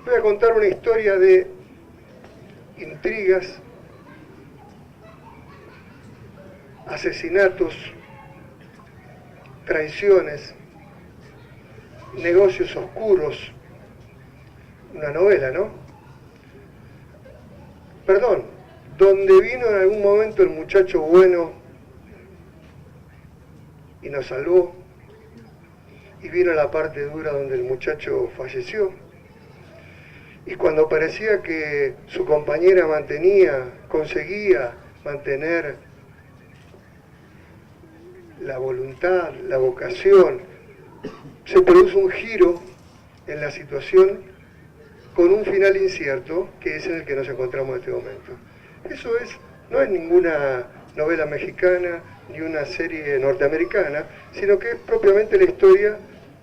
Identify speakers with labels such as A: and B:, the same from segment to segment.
A: Voy a contar una historia de intrigas, asesinatos, traiciones, negocios oscuros. Una novela, ¿no? Perdón, donde vino en algún momento el muchacho bueno y nos salvó, y vino la parte dura donde el muchacho falleció, y cuando parecía que su compañera conseguía mantener la voluntad, la vocación, se produce un giro en la situación con un final incierto, que es en el que nos encontramos en este momento. Eso no es ninguna novela mexicana ni una serie norteamericana, sino que es propiamente la historia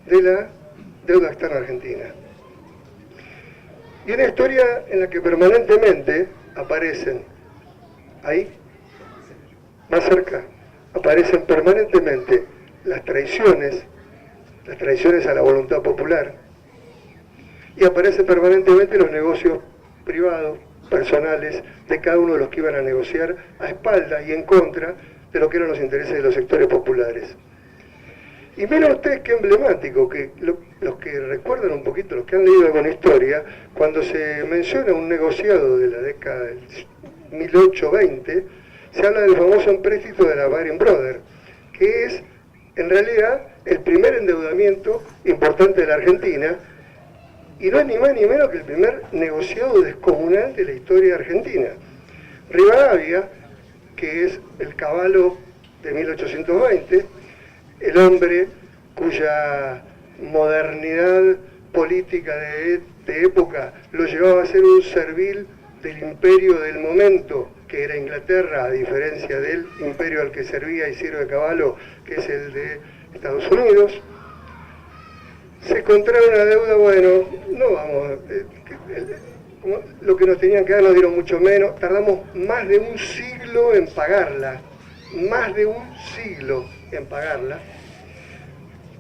A: de la deuda externa argentina. Y una historia en la que permanentemente aparecen, ahí, más cerca, aparecen permanentemente las traiciones a la voluntad popular, y aparecen permanentemente los negocios privados, personales, de cada uno de los que iban a negociar a espaldas y en contra de lo que eran los intereses de los sectores populares. Y miren ustedes qué emblemático, que los que recuerdan un poquito, los que han leído alguna historia, cuando se menciona un negociado de la década del 1820, se habla del famoso empréstito de la Baring Brothers, que es en realidad el primer endeudamiento importante de la Argentina, y no es ni más ni menos que el primer negociado descomunal de la historia argentina. Rivadavia, que es el caballo de 1820, el hombre cuya modernidad política de época lo llevaba a ser un servil del imperio del momento, que era Inglaterra, a diferencia del imperio al que servía y sirve Caballo, que es el de Estados Unidos. Se contrae una deuda, bueno, no vamos, lo que nos tenían que dar nos dieron mucho menos, tardamos más de un siglo en pagarla,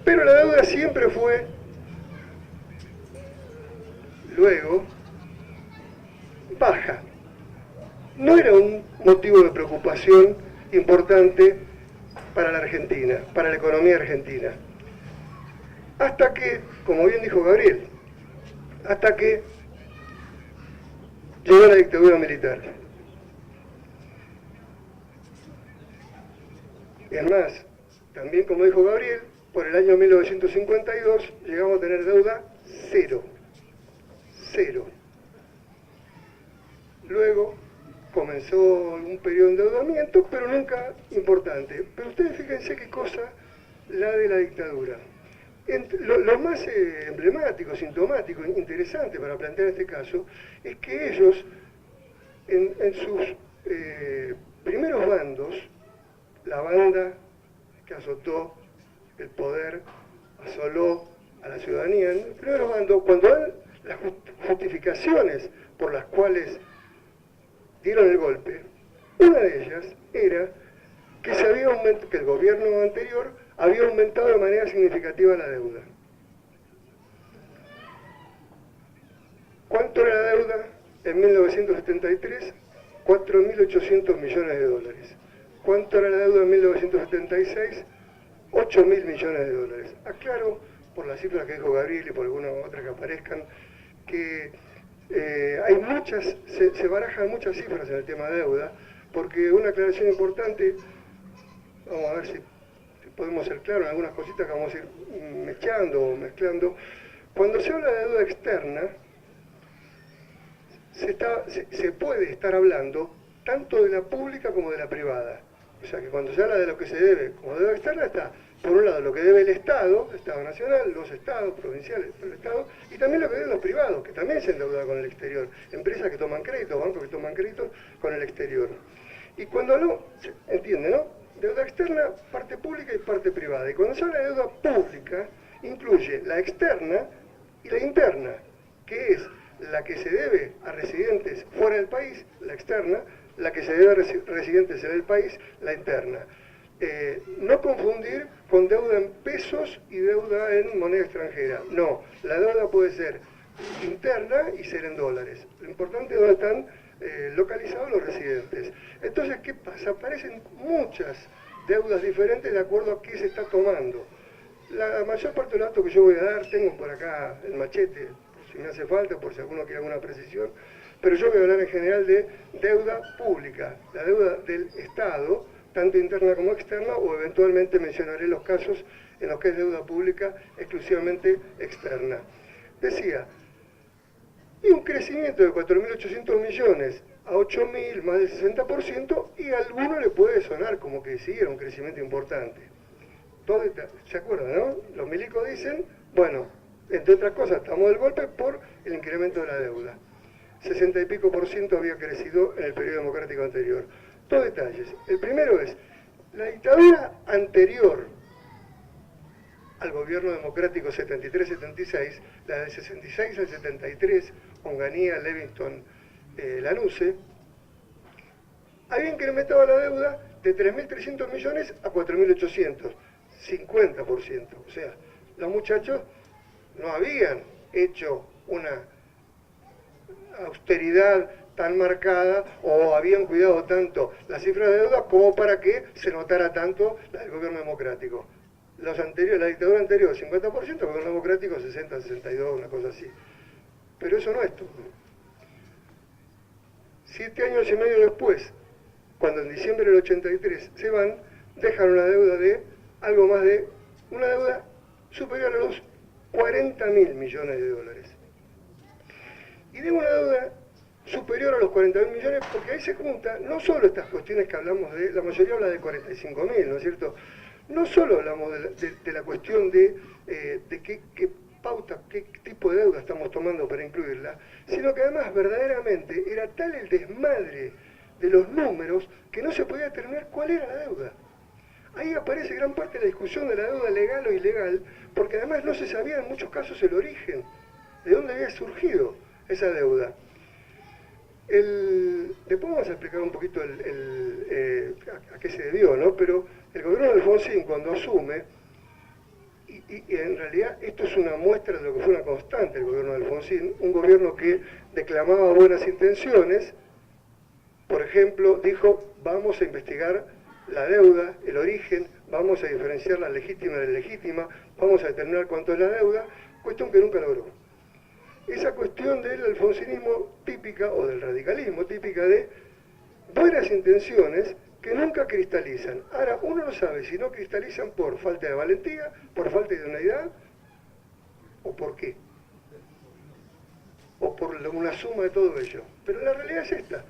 A: pero la deuda siempre fue, luego, baja. No era un motivo de preocupación importante para la Argentina, para la economía argentina. Hasta que, como bien dijo Gabriel, hasta que llegó la dictadura militar. Es más, también como dijo Gabriel, por el año 1952 llegamos a tener deuda cero. Luego comenzó un periodo de endeudamiento, pero nunca importante. Pero ustedes fíjense qué cosa la de la dictadura. Lo más emblemático, sintomático, interesante para plantear este caso, es que ellos, en sus primeros bandos, la banda que azotó el poder, asoló a la ciudadanía, en los primeros bandos, cuando dan las justificaciones por las cuales dieron el golpe, una de ellas era que que el gobierno anterior había aumentado de manera significativa la deuda. ¿Cuánto era la deuda en 1973? 4.800 millones de dólares. ¿Cuánto era la deuda en 1976? 8.000 millones de dólares. Aclaro, por las cifras que dijo Gabriel y por algunas otras que aparezcan, que se barajan muchas cifras en el tema de deuda, porque una aclaración importante, vamos a ver si podemos ser claros en algunas cositas que vamos a ir mezclando. Cuando se habla de deuda externa, se puede estar hablando tanto de la pública como de la privada. O sea que cuando se habla de lo que se debe como deuda externa está, por un lado, lo que debe el Estado nacional, los estados provinciales, el Estado, y también lo que deben los privados, que también se endeudan con el exterior. Empresas que toman crédito, bancos que toman crédito con el exterior. Y cuando no, entiende, ¿no? Deuda externa, parte pública y parte privada. Y cuando se habla de deuda pública, incluye la externa y la interna, que es la que se debe a residentes fuera del país, la externa, la que se debe a residentes en el país, la interna. No confundir con deuda en pesos y deuda en moneda extranjera. No, la deuda puede ser interna y ser en dólares. Lo importante es dónde están localizados los residentes. Entonces, ¿qué pasa? Aparecen muchas deudas diferentes de acuerdo a qué se está tomando. La mayor parte de los datos que yo voy a dar, tengo por acá el machete, por si me hace falta, por si alguno quiere alguna precisión, pero yo voy a hablar en general de deuda pública, la deuda del Estado, tanto interna como externa, o eventualmente mencionaré los casos en los que es deuda pública exclusivamente externa. Decía, y un crecimiento de 4.800 millones a 8.000, más del 60%, y a alguno le puede sonar como que sí, era un crecimiento importante. ¿Se acuerdan, no? Los milicos dicen, bueno, entre otras cosas, estamos del golpe por el incremento de la deuda. 60 y pico % había crecido en el periodo democrático anterior. Dos detalles. El primero es, la dictadura anterior al gobierno democrático 73-76, la de 66 al 73, Onganía, Levingston, Lanusse, había incrementado la deuda de 3.300 millones a 4.800, 50%. O sea, los muchachos no habían hecho una austeridad tan marcada o habían cuidado tanto la cifra de deuda como para que se notara tanto la del gobierno democrático. Los anteriores, la dictadura anterior 50%, el gobierno democrático 60, 62, una cosa así. Pero eso no es todo. 7 años y medio después, cuando en diciembre del 83 se van, dejan una deuda de algo más de, una deuda superior a los 40.000 millones de dólares. Y digo una deuda superior a los 40.000 millones porque ahí se juntan no solo estas cuestiones que hablamos de, la mayoría habla de 45.000, ¿no es cierto? No solo hablamos de la cuestión de qué pauta, qué tipo de deuda estamos tomando para incluirla, sino que además verdaderamente era tal el desmadre de los números que no se podía determinar cuál era la deuda. Ahí aparece gran parte de la discusión de la deuda legal o ilegal, porque además no se sabía en muchos casos el origen, de dónde había surgido esa deuda. Después vamos a explicar un poquito a qué se debió, ¿no? Pero el gobierno de Alfonsín, cuando asume, y en realidad esto es una muestra de lo que fue una constante el gobierno de Alfonsín, un gobierno que declamaba buenas intenciones, por ejemplo, dijo, vamos a investigar la deuda, el origen, vamos a diferenciar la legítima de la ilegítima, vamos a determinar cuánto es la deuda, cuestión que nunca logró. Esa cuestión del alfonsinismo típica, o del radicalismo típica de buenas intenciones que nunca cristalizan. Ahora, uno no sabe si no cristalizan por falta de valentía, por falta de unidad, o por qué. O por una suma de todo ello. Pero la realidad es esta.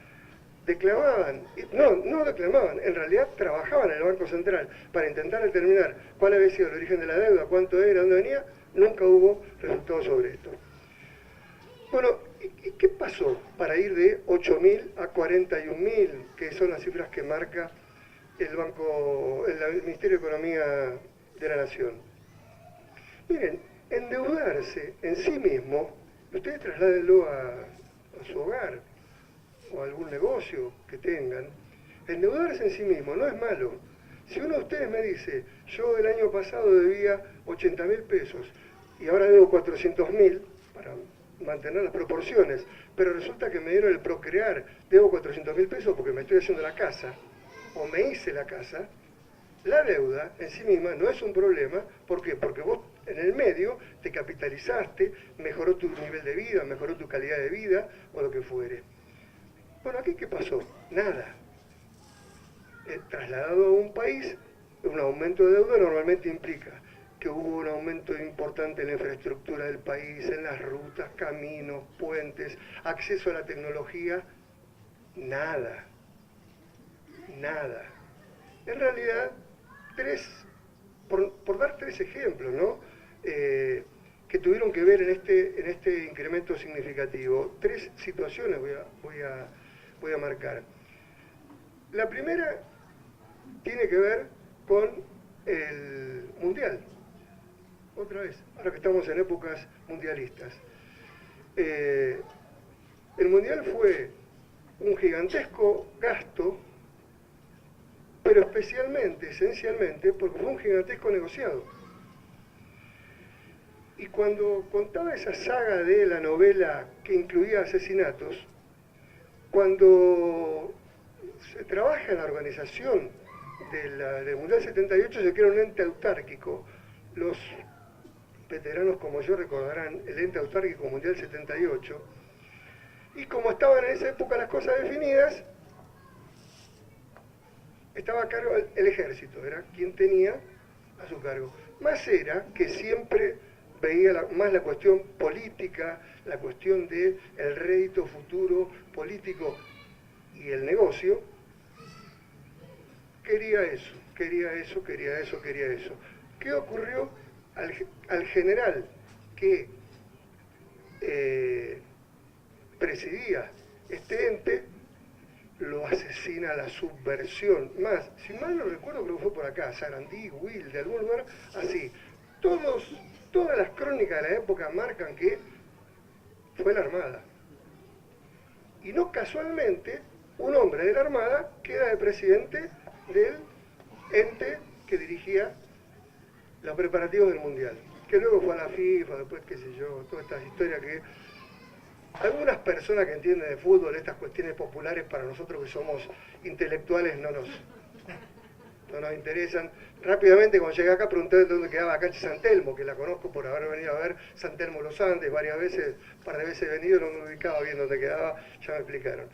A: Declamaban, no declamaban, en realidad trabajaban en el Banco Central para intentar determinar cuál había sido el origen de la deuda, cuánto era, dónde venía, nunca hubo resultados sobre esto. Bueno, ¿y qué pasó para ir de 8.000 a 41.000, que son las cifras que marca el Ministerio de Economía de la Nación? Miren, endeudarse en sí mismo, ustedes trasládenlo a su hogar o a algún negocio que tengan, endeudarse en sí mismo no es malo. Si uno de ustedes me dice, yo el año pasado debía 80.000 pesos y ahora debo 400.000 para mantener las proporciones, pero resulta que me dieron el procrear, debo 400.000 pesos porque me estoy haciendo la casa, o me hice la casa, la deuda en sí misma no es un problema. ¿Por qué? Porque vos en el medio te capitalizaste, mejoró tu nivel de vida, mejoró tu calidad de vida, o lo que fuere. Bueno, ¿aquí qué pasó? Nada. Trasladado a un país, un aumento de deuda normalmente implica que hubo un aumento importante en la infraestructura del país, en las rutas, caminos, puentes, acceso a la tecnología. Nada. Nada. En realidad, por dar 3 ejemplos, ¿no? Que tuvieron que ver en este incremento significativo. 3 situaciones voy a marcar. La primera tiene que ver con el Mundial. Otra vez, ahora que estamos en épocas mundialistas. El Mundial fue un gigantesco gasto, pero especialmente, esencialmente, porque fue un gigantesco negociado. Y cuando contaba esa saga de la novela que incluía asesinatos, cuando se trabaja en la organización del Mundial 78 se crea un ente autárquico. Los veteranos como yo recordarán el ente autárquico Mundial 78. Y como estaban en esa época las cosas definidas, estaba a cargo el ejército, era quien tenía a su cargo. Más era que siempre veía más la cuestión política, la cuestión del rédito futuro político y el negocio. Quería eso, quería eso, quería eso, quería eso. ¿Qué ocurrió? Al general que presidía este ente, lo asesina la subversión. Más, si mal no recuerdo, creo que fue por acá, Sarandí, Will, de algún lugar, así. Todas las crónicas de la época marcan que fue la Armada. Y no casualmente, un hombre de la Armada queda de presidente del ente que dirigía los preparativos del Mundial. Que luego fue a la FIFA, después qué sé yo, todas estas historias que algunas personas que entienden de fútbol, estas cuestiones populares para nosotros que somos intelectuales no nos interesan. Rápidamente cuando llegué acá pregunté dónde quedaba la cancha San Telmo, que la conozco por haber venido a ver San Telmo Los Andes varias veces, un par de veces he venido, no me ubicaba bien dónde quedaba, ya me explicaron.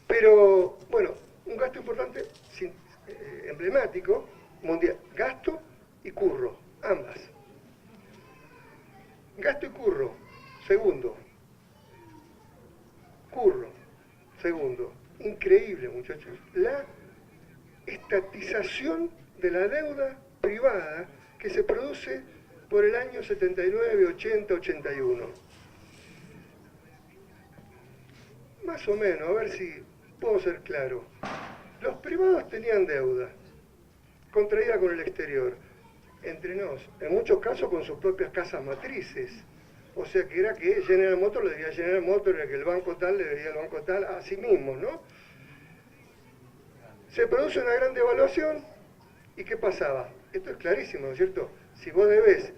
A: Pero bueno, un gasto importante, emblemático, mundial, gasto y curro, ambas. Gasto y curro, segundo. Curro, segundo. Increíble, muchachos. La estatización de la deuda privada que se produce por el año 79, 80, 81. Más o menos, a ver si puedo ser claro. Los privados tenían deuda contraída con el exterior, entre nos, en muchos casos con sus propias casas matrices. O sea que era que General Motors le debía a General Motors, era que el banco tal le debía al banco tal, a sí mismo, ¿no? Se produce una gran devaluación, ¿y qué pasaba? Esto es clarísimo, ¿no es cierto? Si vos debés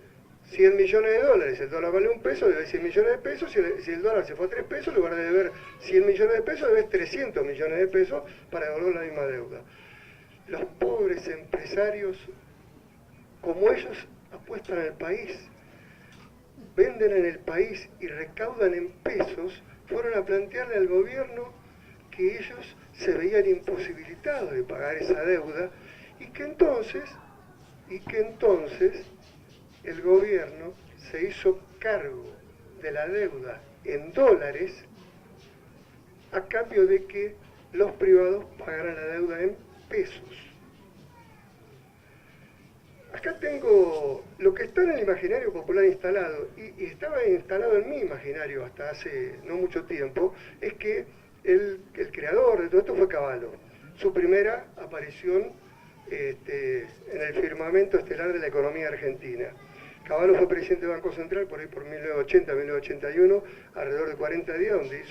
A: 100 millones de dólares, el dólar vale $1, debes 100 millones de pesos, si el dólar se fue a 3 pesos, en lugar de deber 100 millones de pesos, debes 300 millones de pesos para devolver la misma deuda. Los pobres empresarios, como ellos apuestan al país, venden en el país y recaudan en pesos, fueron a plantearle al gobierno que ellos se veían imposibilitados de pagar esa deuda y que entonces el gobierno se hizo cargo de la deuda en dólares a cambio de que los privados pagaran la deuda en pesos. Acá tengo lo que está en el imaginario popular instalado, y estaba instalado en mi imaginario hasta hace no mucho tiempo, es que el creador de todo esto fue Cavallo. Su primera aparición en el firmamento estelar de la economía argentina. Cavallo fue presidente del Banco Central por ahí por 1980, 1981, alrededor de 40 días, donde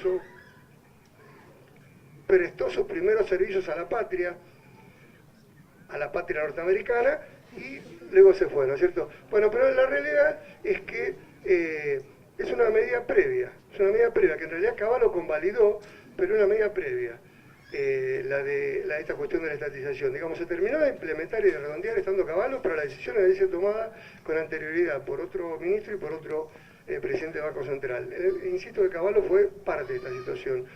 A: prestó sus primeros servicios a la patria norteamericana, y luego se fue, ¿no es cierto? Bueno, pero la realidad es que es una medida previa, que en realidad Cavallo convalidó, pero una medida previa, esta cuestión de la estatización. Digamos, se terminó de implementar y de redondear estando Cavallo, pero la decisión había sido tomada con anterioridad por otro ministro y por otro presidente del Banco Central. Insisto que Cavallo fue parte de esta situación.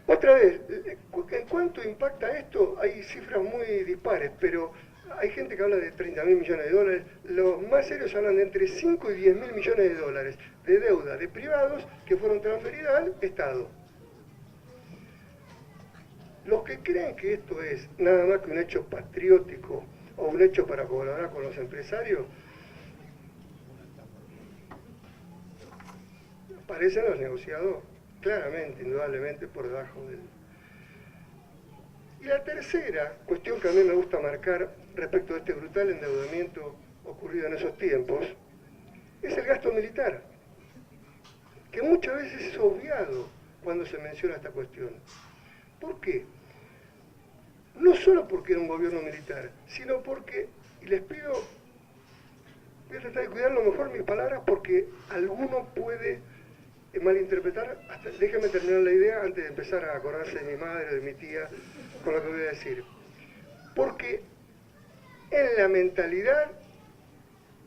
A: Otra vez, ¿en cuánto impacta esto? Hay cifras muy dispares, pero hay gente que habla de 30.000 millones de dólares. Los más serios hablan de entre 5 y 10.000 millones de dólares de deuda de privados que fueron transferidas al Estado. Los que creen que esto es nada más que un hecho patriótico o un hecho para colaborar con los empresarios, parecen los negociados claramente, indudablemente, por debajo del... Y la tercera cuestión que a mí me gusta marcar respecto a este brutal endeudamiento ocurrido en esos tiempos es el gasto militar, que muchas veces es obviado cuando se menciona esta cuestión. ¿Por qué? No solo porque era un gobierno militar, sino porque, y les pido voy a tratar de cuidar lo mejor mis palabras porque alguno puede malinterpretar. Déjame terminar la idea antes de empezar a acordarse de mi madre o de mi tía con lo que voy a decir. Porque en la mentalidad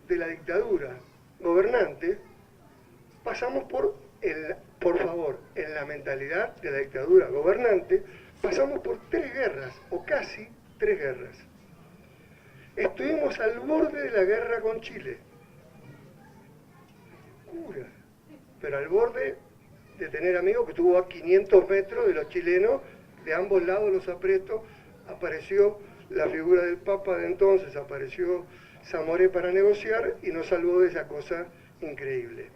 A: de la dictadura gobernante, pasamos por favor, en la mentalidad de la dictadura gobernante, pasamos por 3 guerras, o casi 3 guerras. Estuvimos al borde de la guerra con Chile. Cura. Pero al borde de tener amigos que estuvo a 500 metros de los chilenos, de ambos lados los aprietos, apareció la figura del Papa de entonces, apareció Zamoré para negociar y nos salvó de esa cosa increíble.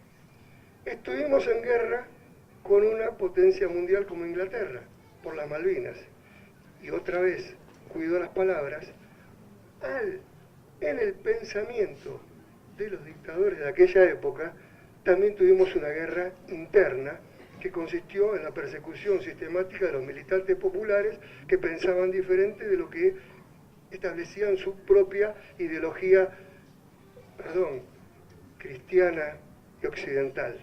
A: Estuvimos en guerra con una potencia mundial como Inglaterra, por las Malvinas. Y otra vez, cuido las palabras, en el pensamiento de los dictadores de aquella época, también tuvimos una guerra interna que consistió en la persecución sistemática de los militantes populares que pensaban diferente de lo que establecían su propia ideología, cristiana y occidental.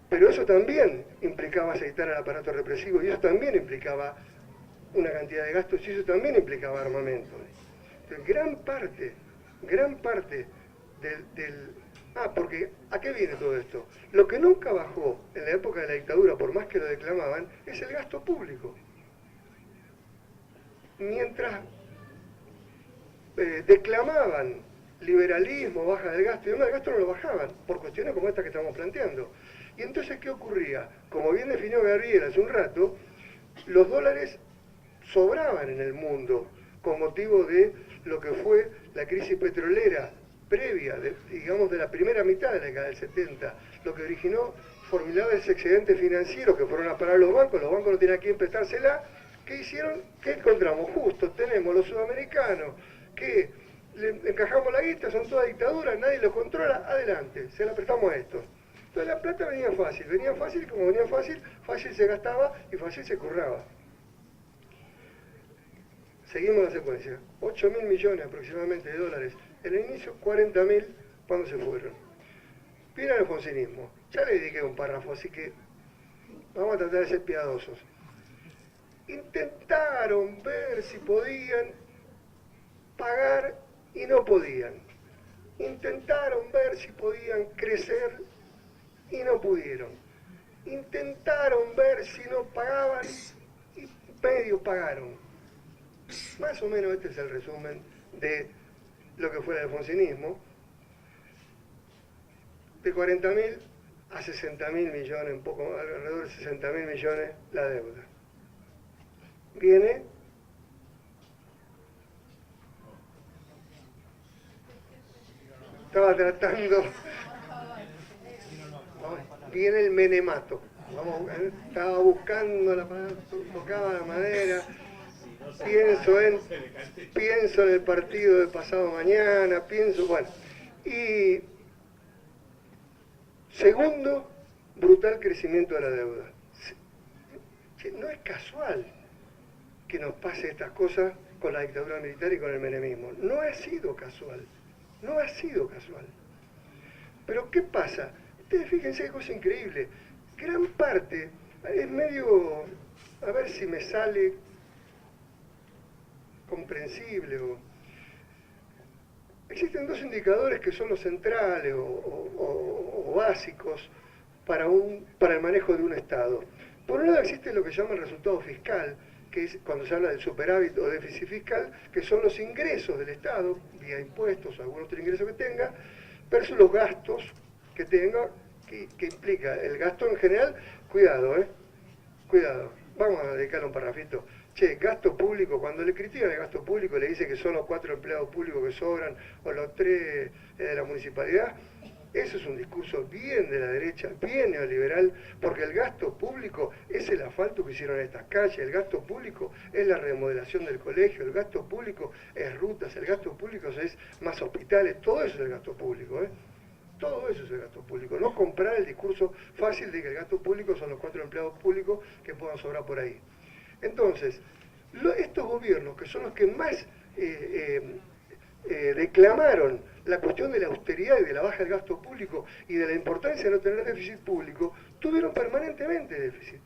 A: Pero eso también implicaba aceitar al aparato represivo, y eso también implicaba una cantidad de gastos, y eso también implicaba armamento. Entonces, gran parte del... porque ¿a qué viene todo esto? Lo que nunca bajó en la época de la dictadura, por más que lo declamaban, es el gasto público. Mientras declamaban liberalismo, baja del gasto y demás, el gasto no lo bajaban, por cuestiones como estas que estamos planteando. Y entonces, ¿qué ocurría? Como bien definió Gabriel hace un rato, los dólares sobraban en el mundo con motivo de lo que fue la crisis petrolera previa, digamos, de la primera mitad de la década del 70, lo que originó formidables excedentes financieros que fueron a parar los bancos no tenían a quién prestársela. ¿Qué hicieron? ¿Qué encontramos? Justo tenemos los sudamericanos que le encajamos la guita, son todas dictaduras, nadie los controla, adelante, se la prestamos a estos. Entonces la plata venía fácil, y como venía fácil se gastaba y fácil se curraba. Seguimos la secuencia. 8.000 millones aproximadamente de dólares. En el inicio, 40.000 cuando se fueron. Viene el alfonsinismo. Ya le dediqué un párrafo, así que vamos a tratar de ser piadosos. Intentaron ver si podían pagar y no podían. Intentaron ver si podían crecer y no pudieron. Intentaron ver si no pagaban y medio pagaron. Más o menos este es el resumen de lo que fue el alfonsinismo. De 40.000 a 60.000 millones, un poco alrededor de 60.000 millones la deuda. Viene estaba tratando, viene el menemato, estaba buscando la palabra, tocaba la madera, pienso en el partido de pasado mañana, bueno, y segundo, brutal crecimiento de la deuda. No es casual que nos pase estas cosas con la dictadura militar y con el menemismo, no ha sido casual. No ha sido casual. Pero ¿qué pasa? Ustedes fíjense qué cosa increíble. Gran parte, es medio, a ver si me sale comprensible. Existen 2 indicadores que son los centrales o básicos para el manejo de un Estado. Por un lado existe lo que se llama el resultado fiscal, que es cuando se habla del superávit o déficit fiscal, que son los ingresos del Estado, vía impuestos o algún otro ingreso que tenga, versus los gastos que tenga, que implica el gasto en general. Cuidado, cuidado, vamos a dedicarle un parrafito. Che, gasto público, cuando le critican el gasto público, le dice que son los 4 empleados públicos que sobran, o los 3 de la municipalidad. Eso es un discurso bien de la derecha, bien neoliberal, porque el gasto público es el asfalto que hicieron en estas calles, el gasto público es la remodelación del colegio, el gasto público es rutas, el gasto público es más hospitales, todo eso es el gasto público, Todo eso es el gasto público. No comprar el discurso fácil de que el gasto público son los 4 empleados públicos que puedan sobrar por ahí. Entonces, estos gobiernos, que son los que más declamaron la cuestión de la austeridad y de la baja del gasto público y de la importancia de no tener déficit público, tuvieron permanentemente déficit.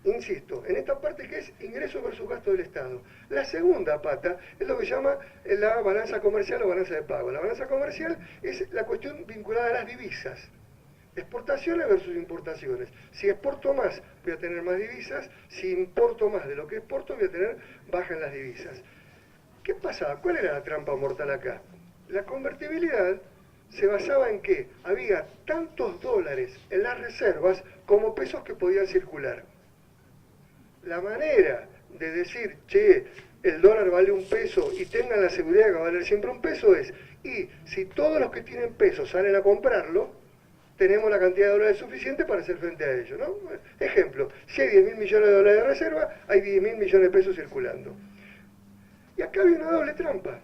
A: Insisto, en esta parte que es ingreso versus gasto del Estado. La segunda pata es lo que se llama la balanza comercial o balanza de pago. La balanza comercial es la cuestión vinculada a las divisas. Exportaciones versus importaciones. Si exporto más, voy a tener más divisas. Si importo más de lo que exporto, voy a tener baja en las divisas. ¿Qué pasaba? ¿Cuál era la trampa mortal acá? La convertibilidad se basaba en que había tantos dólares en las reservas como pesos que podían circular. La manera de decir, che, el dólar vale un peso y tengan la seguridad de que va a valer siempre un peso es, y si todos los que tienen pesos salen a comprarlo, tenemos la cantidad de dólares suficiente para hacer frente a ello, ¿no? Ejemplo, si hay 10.000 millones de dólares de reserva, hay 10.000 millones de pesos circulando. Y acá había una doble trampa.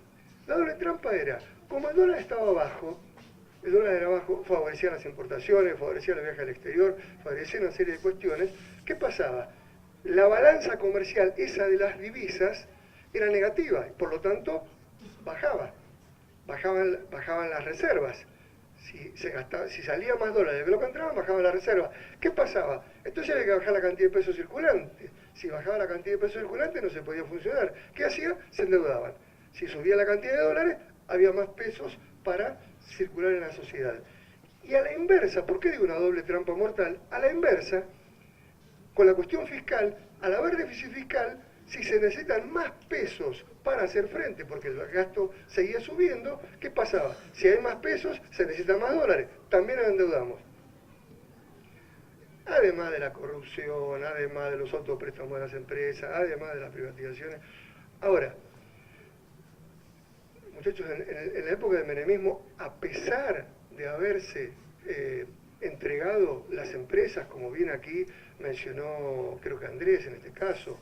A: La doble trampa era, como el dólar estaba bajo, el dólar era bajo, favorecía las importaciones, favorecía los viajes al exterior, favorecía una serie de cuestiones. ¿Qué pasaba? La balanza comercial, esa de las divisas, era negativa, y por lo tanto bajaban las reservas. Si salía más dólares de lo que entraban, bajaban las reservas. ¿Qué pasaba? Entonces había que bajar la cantidad de pesos circulantes. Si bajaba la cantidad de pesos circulantes no se podía funcionar. ¿Qué hacía? Se endeudaban. Si subía la cantidad de dólares, había más pesos para circular en la sociedad. Y a la inversa, ¿por qué digo una doble trampa mortal? A la inversa, con la cuestión fiscal, al haber déficit fiscal, si se necesitan más pesos para hacer frente, porque el gasto seguía subiendo, ¿qué pasaba? Si hay más pesos, se necesitan más dólares, también nos endeudamos. Además de la corrupción, además de los autopréstamos de las empresas, además de las privatizaciones. Ahora, muchachos, en la época del menemismo, a pesar de haberse entregado las empresas, como bien aquí mencionó, creo que Andrés en este caso,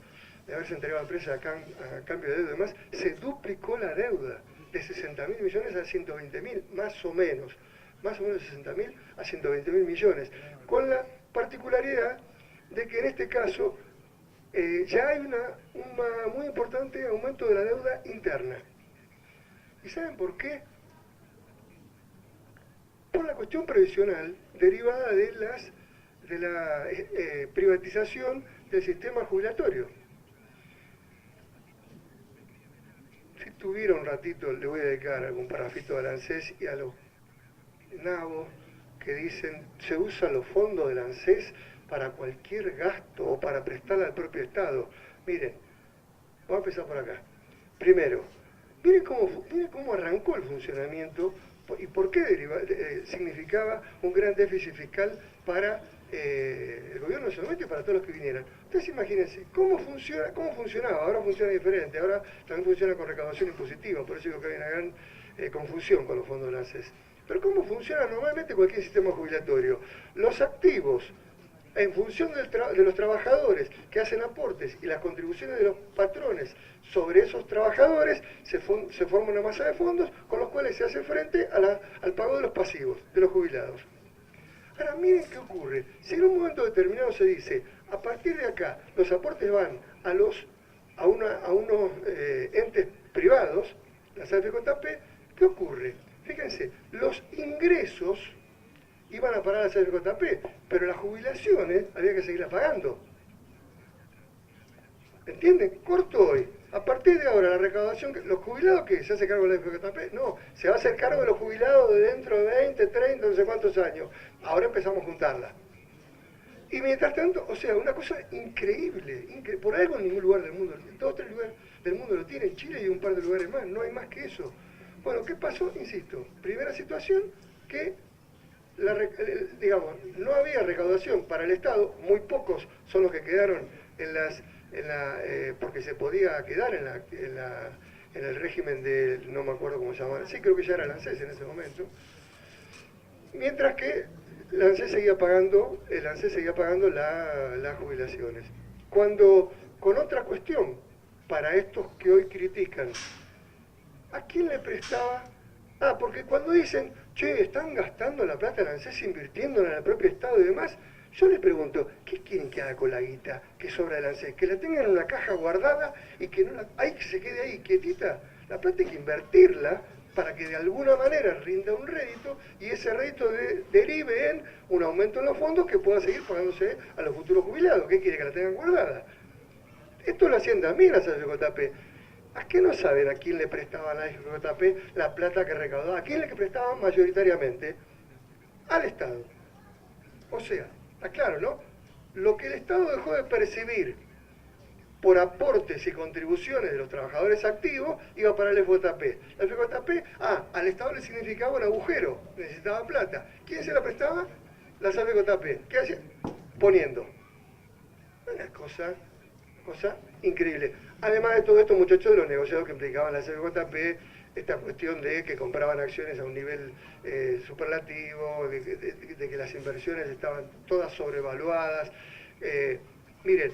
A: de haberse entregado a empresas a cambio de deuda y demás, se duplicó la deuda de 60.000 millones a 120.000, más o menos 60.000 a 120.000 millones, con la particularidad de que en este caso ya hay un muy importante aumento de la deuda interna. ¿Y saben por qué? Por la cuestión previsional derivada de la privatización del sistema jubilatorio. Si tuviera un ratito, le voy a dedicar algún parrafito al ANSES y a los nabos que dicen se usan los fondos del ANSES para cualquier gasto o para prestarle al propio Estado. Miren, vamos a empezar por acá. Primero, miren cómo arrancó el funcionamiento y por qué significaba un gran déficit fiscal para el gobierno solamente y para todos los que vinieran. Ustedes imagínense, ¿cómo funcionaba? Ahora funciona diferente, ahora también funciona con recaudación impositiva, por eso digo que hay una gran confusión con los fondos de ANSES. Pero ¿cómo funciona normalmente cualquier sistema jubilatorio? Los activos, en función de los trabajadores que hacen aportes y las contribuciones de los patrones sobre esos trabajadores, se forma una masa de fondos con los cuales se hace frente al pago de los pasivos, de los jubilados. Ahora miren qué ocurre. Si en un momento determinado se dice, a partir de acá los aportes van a unos entes privados, la AFJP, ¿qué ocurre? Fíjense, los ingresos iban a parar a la AFJP, pero las jubilaciones había que seguirlas pagando. ¿Entienden? Corto hoy. A partir de ahora, la recaudación, los jubilados, ¿qué? ¿Se hace cargo de la FJP? No, se va a hacer cargo de los jubilados de dentro de 20, 30, no sé cuántos años. Ahora empezamos a juntarla. Y mientras tanto, o sea, una cosa increíble, por algo en ningún lugar del mundo, en 2 o 3 lugares del mundo lo tiene, en Chile y un par de lugares más, no hay más que eso. Bueno, ¿qué pasó? Insisto, primera situación, que digamos, no había recaudación para el Estado, muy pocos son los que quedaron porque se podía quedar en el régimen del, no me acuerdo cómo se llamaba, sí creo que ya era el ANSES en ese momento, mientras que el ANSES seguía pagando las jubilaciones. Cuando, con otra cuestión, para estos que hoy critican, ¿a quién le prestaba? Porque cuando dicen, che, están gastando la plata del ANSES invirtiéndola en el propio Estado y demás, yo les pregunto, ¿qué quieren que haga con la guita que sobra del ANSES? ¿Que la tengan en una caja guardada y que no ahí que se quede ahí, quietita? La plata hay que invertirla para que de alguna manera rinda un rédito y ese rédito derive en un aumento en los fondos que pueda seguir pagándose a los futuros jubilados. ¿Qué quiere? Que la tengan guardada. Esto lo hacen también las AFJP. ¿A qué no saben a quién le prestaban a la AFJP la plata que recaudaba? ¿A quién le prestaban mayoritariamente? Al Estado. O sea, está claro, ¿no? Lo que el Estado dejó de percibir por aportes y contribuciones de los trabajadores activos iba para el FJP. La FJP, al Estado le significaba un agujero, necesitaba plata. ¿Quién se la prestaba? Las AFJP. ¿Qué hacía? Poniendo. Una cosa increíble. Además de todo esto, muchachos, de los negociados que implicaban las FJP, esta cuestión de que compraban acciones a un nivel superlativo, de que las inversiones estaban todas sobrevaluadas. Miren,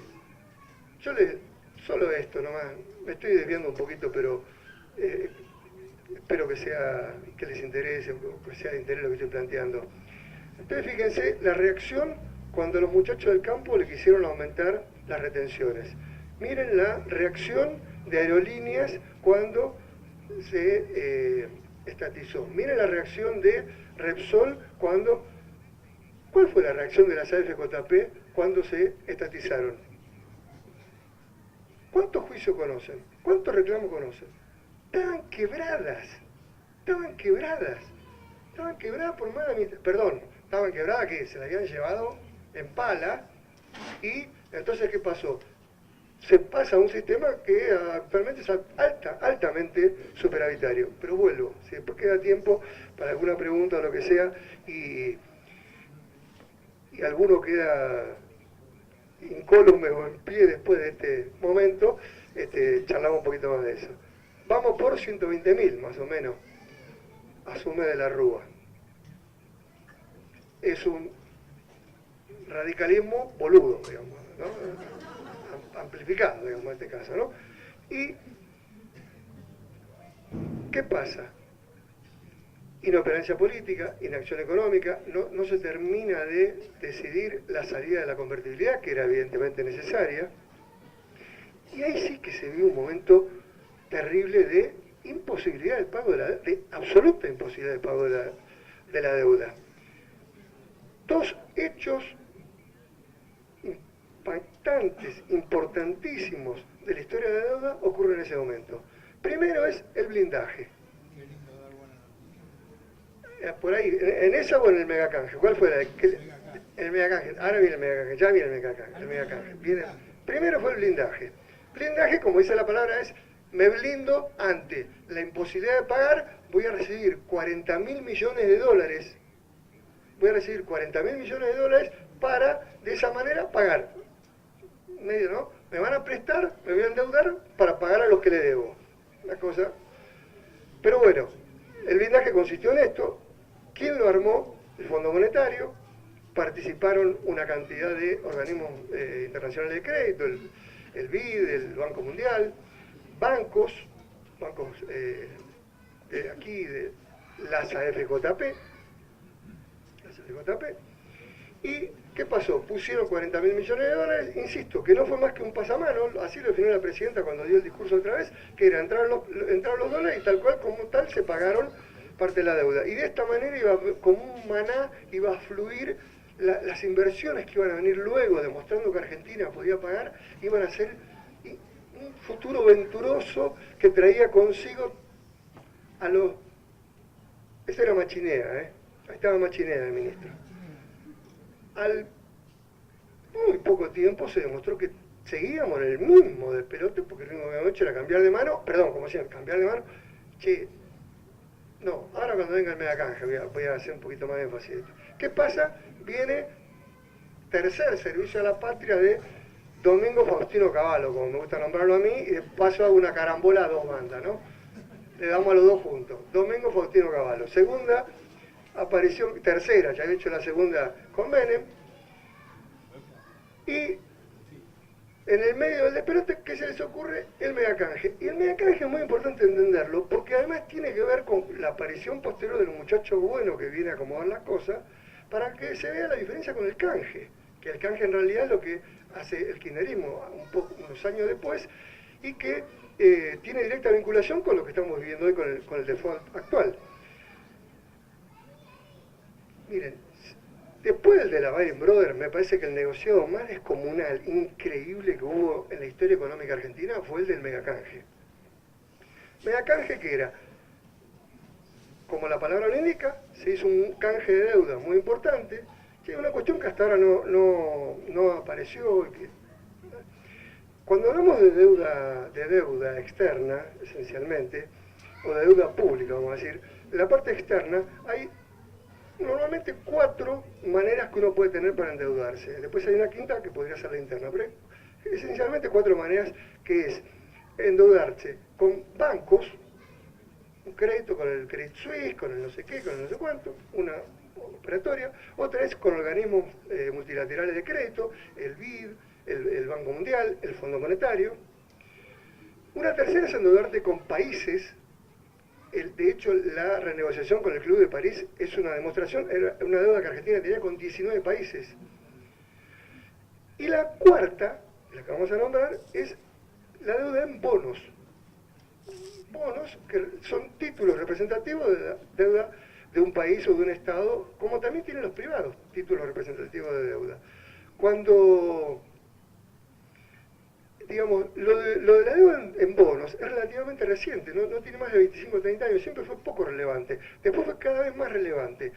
A: solo esto nomás, me estoy desviando un poquito, pero espero que les interese, o que sea de interés lo que estoy planteando. Entonces fíjense la reacción cuando los muchachos del campo le quisieron aumentar las retenciones. Miren la reacción de Aerolíneas cuando se estatizó. Miren la reacción de Repsol cuando... ¿Cuál fue la reacción de las AFJP cuando se estatizaron? ¿Cuántos juicios conocen? ¿Cuántos reclamos conocen? Estaban quebradas. Estaban quebradas por más de mitad. Perdón, estaban quebradas que se la habían llevado en pala y entonces ¿qué pasó? Se pasa a un sistema que actualmente es altamente superavitario. Pero vuelvo, si después queda tiempo para alguna pregunta o lo que sea y alguno queda incólume o en pie después de este momento, charlamos un poquito más de eso. Vamos por 120.000 más o menos, asume de la Rúa. Es un radicalismo boludo, digamos, ¿no? Amplificado, digamos, en este caso, ¿no? ¿Y qué pasa? Inoperancia política, inacción económica, no se termina de decidir la salida de la convertibilidad, que era evidentemente necesaria, y ahí sí que se vio un momento terrible de imposibilidad del pago de absoluta imposibilidad del pago de la deuda. Dos hechos impactantes, importantísimos de la historia de la deuda ocurren en ese momento. Primero es el blindaje. Por ahí, en esa o en el megacanje. ¿Cuál fue el megacanje? Ahora viene el megacanje, ya viene el megacanje. Primero fue el blindaje. Blindaje, como dice la palabra, es me blindo ante la imposibilidad de pagar, voy a recibir 40.000 millones de dólares. Voy a recibir 40.000 millones de dólares para, de esa manera, pagar. Medio, ¿no? Me van a prestar, me voy a endeudar para pagar a los que le debo. Una cosa. Pero bueno, el blindaje consistió en esto. ¿Quién lo armó? El Fondo Monetario. Participaron una cantidad de organismos internacionales de crédito, el BID, el Banco Mundial, bancos de aquí, de las AFJP. ¿Y qué pasó? Pusieron 40.000 millones de dólares, insisto, que no fue más que un pasamano, así lo definió la presidenta cuando dio el discurso otra vez, que era entraron los dólares y tal cual como tal se pagaron parte de la deuda. Y de esta manera iba, como un maná, iba a fluir las inversiones que iban a venir luego, demostrando que Argentina podía pagar, iban a ser un futuro venturoso que traía consigo a los... Esa era Machinea, ahí estaba Machinea el ministro. Al muy poco tiempo se demostró que seguíamos en el mismo despelote, porque lo único que habíamos hecho era cambiar de mano, cambiar de mano, ahora cuando venga el megacanje voy a hacer un poquito más de énfasis. ¿Qué pasa? Viene tercer servicio a la patria de Domingo Faustino Cavallo, como me gusta nombrarlo a mí, y de paso hago una carambola a dos bandas, ¿no? Le damos a los dos juntos. Domingo Faustino Cavallo. Segunda aparición, tercera, ya he hecho la segunda con Menem, y en el medio del despelote, ¿qué se les ocurre? El megacanje. Y el megacanje es muy importante entenderlo, porque además tiene que ver con la aparición posterior del muchacho bueno que viene a acomodar las cosas, para que se vea la diferencia con el canje, que el canje en realidad es lo que hace el kirchnerismo unos años después, y que tiene directa vinculación con lo que estamos viviendo hoy con el default actual. Miren, después del de la Lehman Brothers, me parece que el negociado más descomunal, increíble que hubo en la historia económica argentina fue el del megacanje. Megacanje que era, como la palabra lo indica, se hizo un canje de deuda muy importante, que es una cuestión que hasta ahora no apareció. Cuando hablamos de deuda externa, esencialmente, o de deuda pública, vamos a decir, en la parte externa hay normalmente 4 maneras que uno puede tener para endeudarse. Después hay una quinta que podría ser la interna, pero esencialmente 4 maneras, que es endeudarse con bancos, un crédito con el Credit Suisse, con el no sé qué, con el no sé cuánto, una operatoria. Otra es con organismos multilaterales de crédito, el BID, el Banco Mundial, el Fondo Monetario. Una tercera es endeudarte con países. De hecho, la renegociación con el Club de París es una demostración, era una deuda que Argentina tenía con 19 países. Y la cuarta, la que vamos a nombrar, es la deuda en bonos. Bonos que son títulos representativos de la deuda de un país o de un Estado, como también tienen los privados, títulos representativos de deuda. Cuando, digamos, lo de la deuda en bonos es relativamente reciente, no tiene más de 25 o 30 años, siempre fue poco relevante, después fue cada vez más relevante.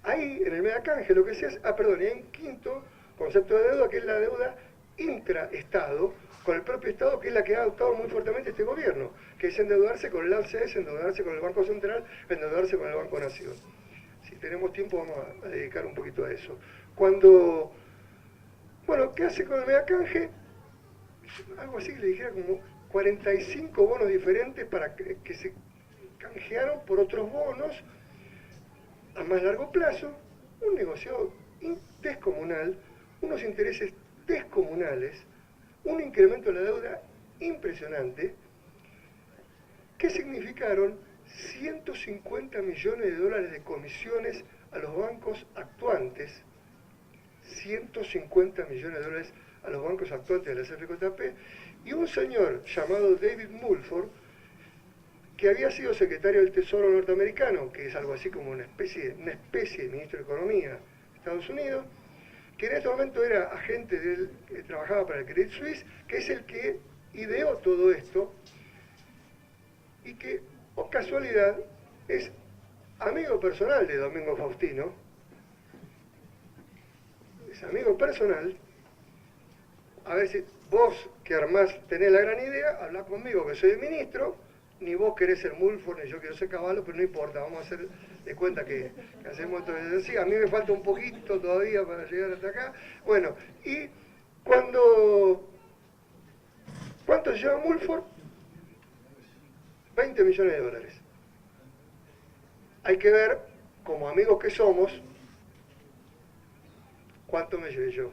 A: Ahí, en el megacanje, lo que se hace, y hay un quinto concepto de deuda, que es la deuda intraestado, con el propio Estado, que es la que ha adoptado muy fuertemente este gobierno, que es endeudarse con el ANSES, endeudarse con el Banco Central, endeudarse con el Banco Nación. Si tenemos tiempo vamos a dedicar un poquito a eso. ¿Qué hace con el megacanje? Algo así que le dijera como 45 bonos diferentes para que se canjearon por otros bonos a más largo plazo, un negociado descomunal, unos intereses descomunales, un incremento de la deuda impresionante, que significaron 150 millones de dólares de comisiones a los bancos actuantes, 150 millones de dólares a los bancos actuantes de la CFJP, y un señor llamado David Mulford, que había sido secretario del Tesoro norteamericano, que es algo así como una especie de ministro de Economía de Estados Unidos, que en este momento era agente que trabajaba para el Credit Suisse, que es el que ideó todo esto, y que, por casualidad, es amigo personal de Domingo Faustino, es amigo personal. A ver si vos, que armás tenés la gran idea, hablá conmigo, que soy el ministro, ni vos querés ser Mulford, ni yo quiero ser Cavallo, pero no importa, vamos a hacer de cuenta que hacemos esto desde así. A mí me falta un poquito todavía para llegar hasta acá. Bueno, y ¿cuánto lleva Mulford? 20 millones de dólares. Hay que ver, como amigos que somos, cuánto me llevé yo.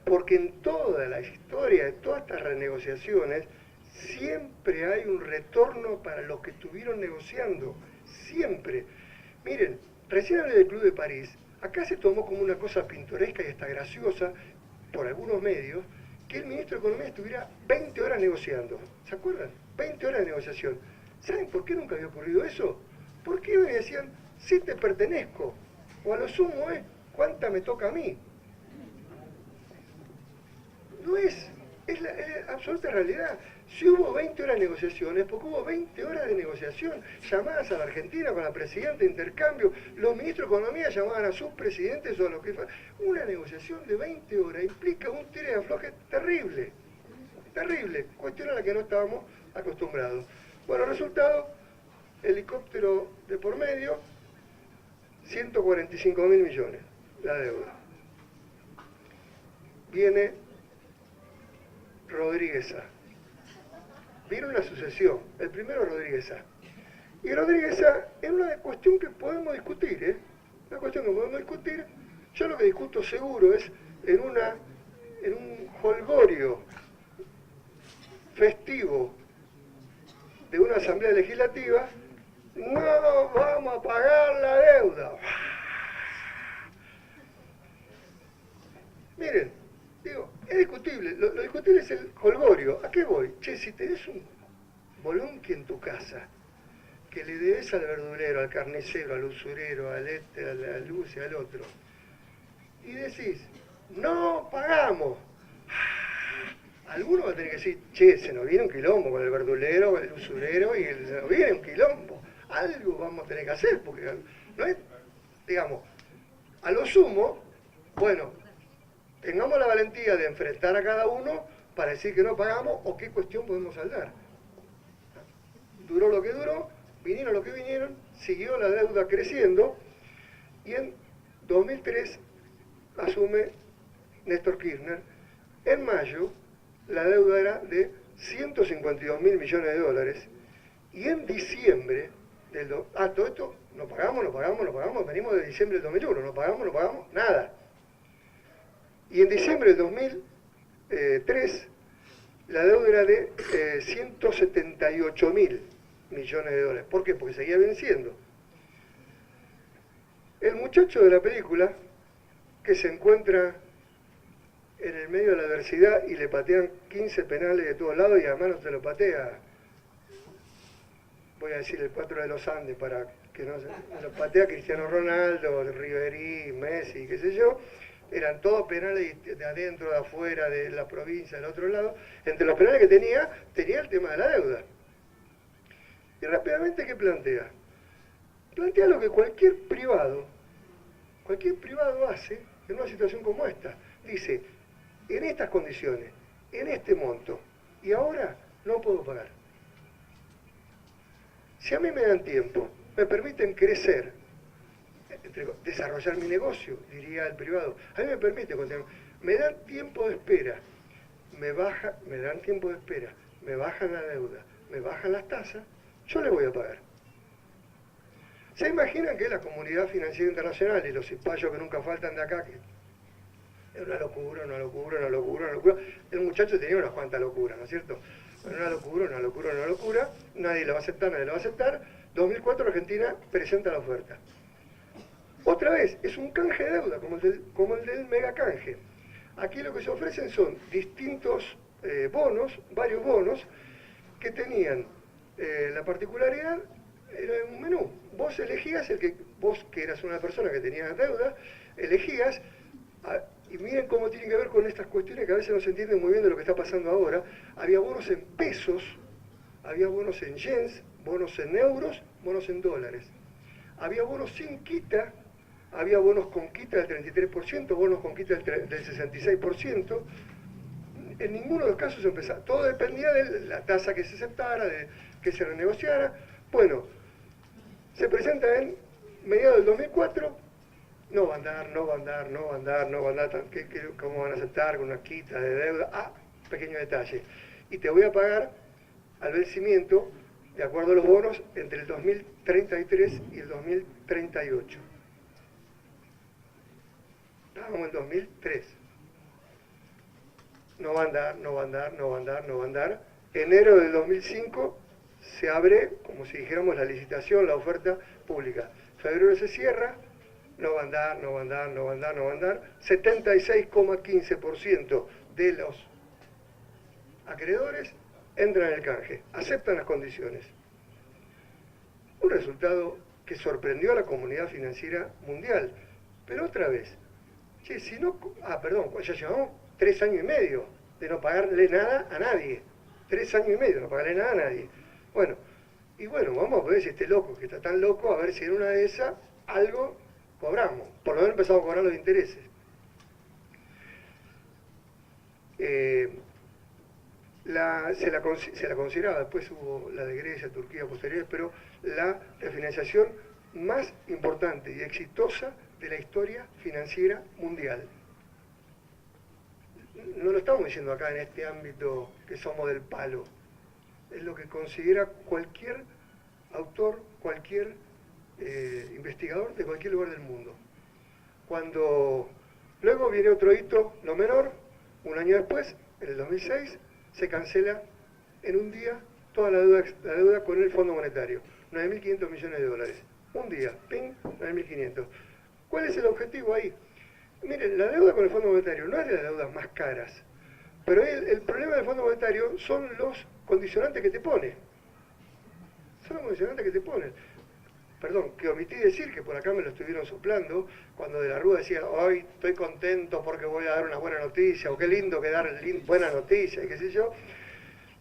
A: Porque en toda la historia de todas estas renegociaciones siempre hay un retorno para los que estuvieron negociando, siempre. Miren, recién hablé del Club de París, acá se tomó como una cosa pintoresca y hasta graciosa por algunos medios que el ministro de Economía estuviera 20 horas negociando. ¿Se acuerdan? 20 horas de negociación. ¿Saben por qué nunca había ocurrido eso? Porque me decían, sí te pertenezco, o a lo sumo ¿cuánta me toca a mí? No es la absoluta realidad. Si hubo 20 horas de negociaciones, porque hubo 20 horas de negociación, llamadas a la Argentina con la presidenta de intercambio, los ministros de Economía llamaban a sus presidentes o a los que... Una negociación de 20 horas implica un tire de afloje terrible, terrible, cuestión a la que no estábamos acostumbrados. Bueno, resultado, helicóptero de por medio, 145.000 millones, la deuda. Viene Rodríguez A. Viene una sucesión, el primero Rodríguez A. Y Rodríguez A es una cuestión que podemos discutir, una cuestión que podemos discutir. Yo lo que discuto seguro es en un jolgorio festivo de una asamblea legislativa, no vamos a pagar la deuda. Miren, digo, es discutible discutible. Lo discutible es el jolgorio. ¿A qué voy? Che, si tenés un bolonqui en tu casa, que le debes al verdulero, al carnicero, al usurero, al este, a la luz y al otro, y decís, no pagamos. Alguno va a tener que decir, che, se nos viene un quilombo con el verdulero, el usurero, y se nos viene un quilombo. Algo vamos a tener que hacer, porque no es, digamos, a lo sumo, bueno, tengamos la valentía de enfrentar a cada uno para decir que no pagamos o qué cuestión podemos saldar. Duró lo que duró, vinieron lo que vinieron, siguió la deuda creciendo y en 2003 asume Néstor Kirchner. En mayo la deuda era de 152.000 millones de dólares y en diciembre todo esto no pagamos, venimos de diciembre del 2001, no pagamos, nada. Y en diciembre del 2003 la deuda era de 178.000 millones de dólares. ¿Por qué? Porque seguía venciendo. El muchacho de la película, que se encuentra en el medio de la adversidad y le patean 15 penales de todos lados y además no te lo patea, voy a decir el 4 de los Andes para que no se lo patea Cristiano Ronaldo, Ribery, Messi, qué sé yo, eran todos penales de adentro, de afuera, de la provincia, del otro lado. Entre los penales que tenía el tema de la deuda. Y rápidamente, ¿qué plantea? Plantea lo que cualquier privado hace en una situación como esta. Dice, en estas condiciones, en este monto, y ahora no puedo pagar. Si a mí me dan tiempo, me permiten crecer, desarrollar mi negocio, diría el privado, a mí me permite, me dan tiempo de espera, me dan tiempo de espera, me bajan la deuda, me bajan las tasas, yo le voy a pagar. ¿Se imaginan que la comunidad financiera internacional y los cipayos que nunca faltan de acá, que es una locura, el muchacho tenía unas cuantas locuras, ¿no es cierto? Una locura, nadie lo va a aceptar, 2004 Argentina presenta la oferta. Otra vez, es un canje de deuda, como el del mega canje. Aquí lo que se ofrecen son distintos varios bonos, que tenían la particularidad, era un menú. Vos elegías vos que eras una persona que tenía deuda, elegías, y miren cómo tienen que ver con estas cuestiones que a veces no se entienden muy bien de lo que está pasando ahora. Había bonos en pesos, había bonos en yens, bonos en euros, bonos en dólares. Había bonos sin quita, había bonos con quita del 33%, bonos con quita del 66%. En ninguno de los casos empezaba, todo dependía de la tasa que se aceptara, de que se renegociara. Bueno, se presenta en mediados del 2004, no va a andar, ¿cómo van a aceptar con una quita de deuda? Pequeño detalle, y te voy a pagar al vencimiento, de acuerdo a los bonos, entre el 2033 y el 2038. Estábamos en 2003. No va a andar. Enero del 2005 se abre, como si dijéramos, la licitación, la oferta pública. Febrero se cierra, no va a andar. 76,15% de los acreedores entran en el canje, aceptan las condiciones. Un resultado que sorprendió a la comunidad financiera mundial. Pero otra vez, ya llevamos 3 años y medio de no pagarle nada a nadie. 3 años y medio de no pagarle nada a nadie. Bueno, vamos a ver si este loco, que está tan loco, a ver si en una de esas algo cobramos. Por lo menos empezamos a cobrar los intereses. Se la consideraba, después hubo la de Grecia, Turquía, posteriores, pero la refinanciación más importante y exitosa de la historia financiera mundial. No lo estamos diciendo acá en este ámbito que somos del palo, es lo que considera cualquier autor, cualquier investigador de cualquier lugar del mundo. Cuando luego viene otro hito, no menor, un año después, en el 2006, se cancela en un día toda la deuda con el Fondo Monetario, 9.500 millones de dólares. Un día, ping, 9.500. ¿Cuál es el objetivo ahí? Miren, la deuda con el Fondo Monetario no es de las deudas más caras, Pero el problema del Fondo Monetario son los condicionantes que te pone. Son los condicionantes que te ponen. Perdón, que omití decir que por acá me lo estuvieron soplando, cuando de la Rúa decía, hoy estoy contento porque voy a dar una buena noticia, o qué lindo que dar buena noticia, y qué sé yo.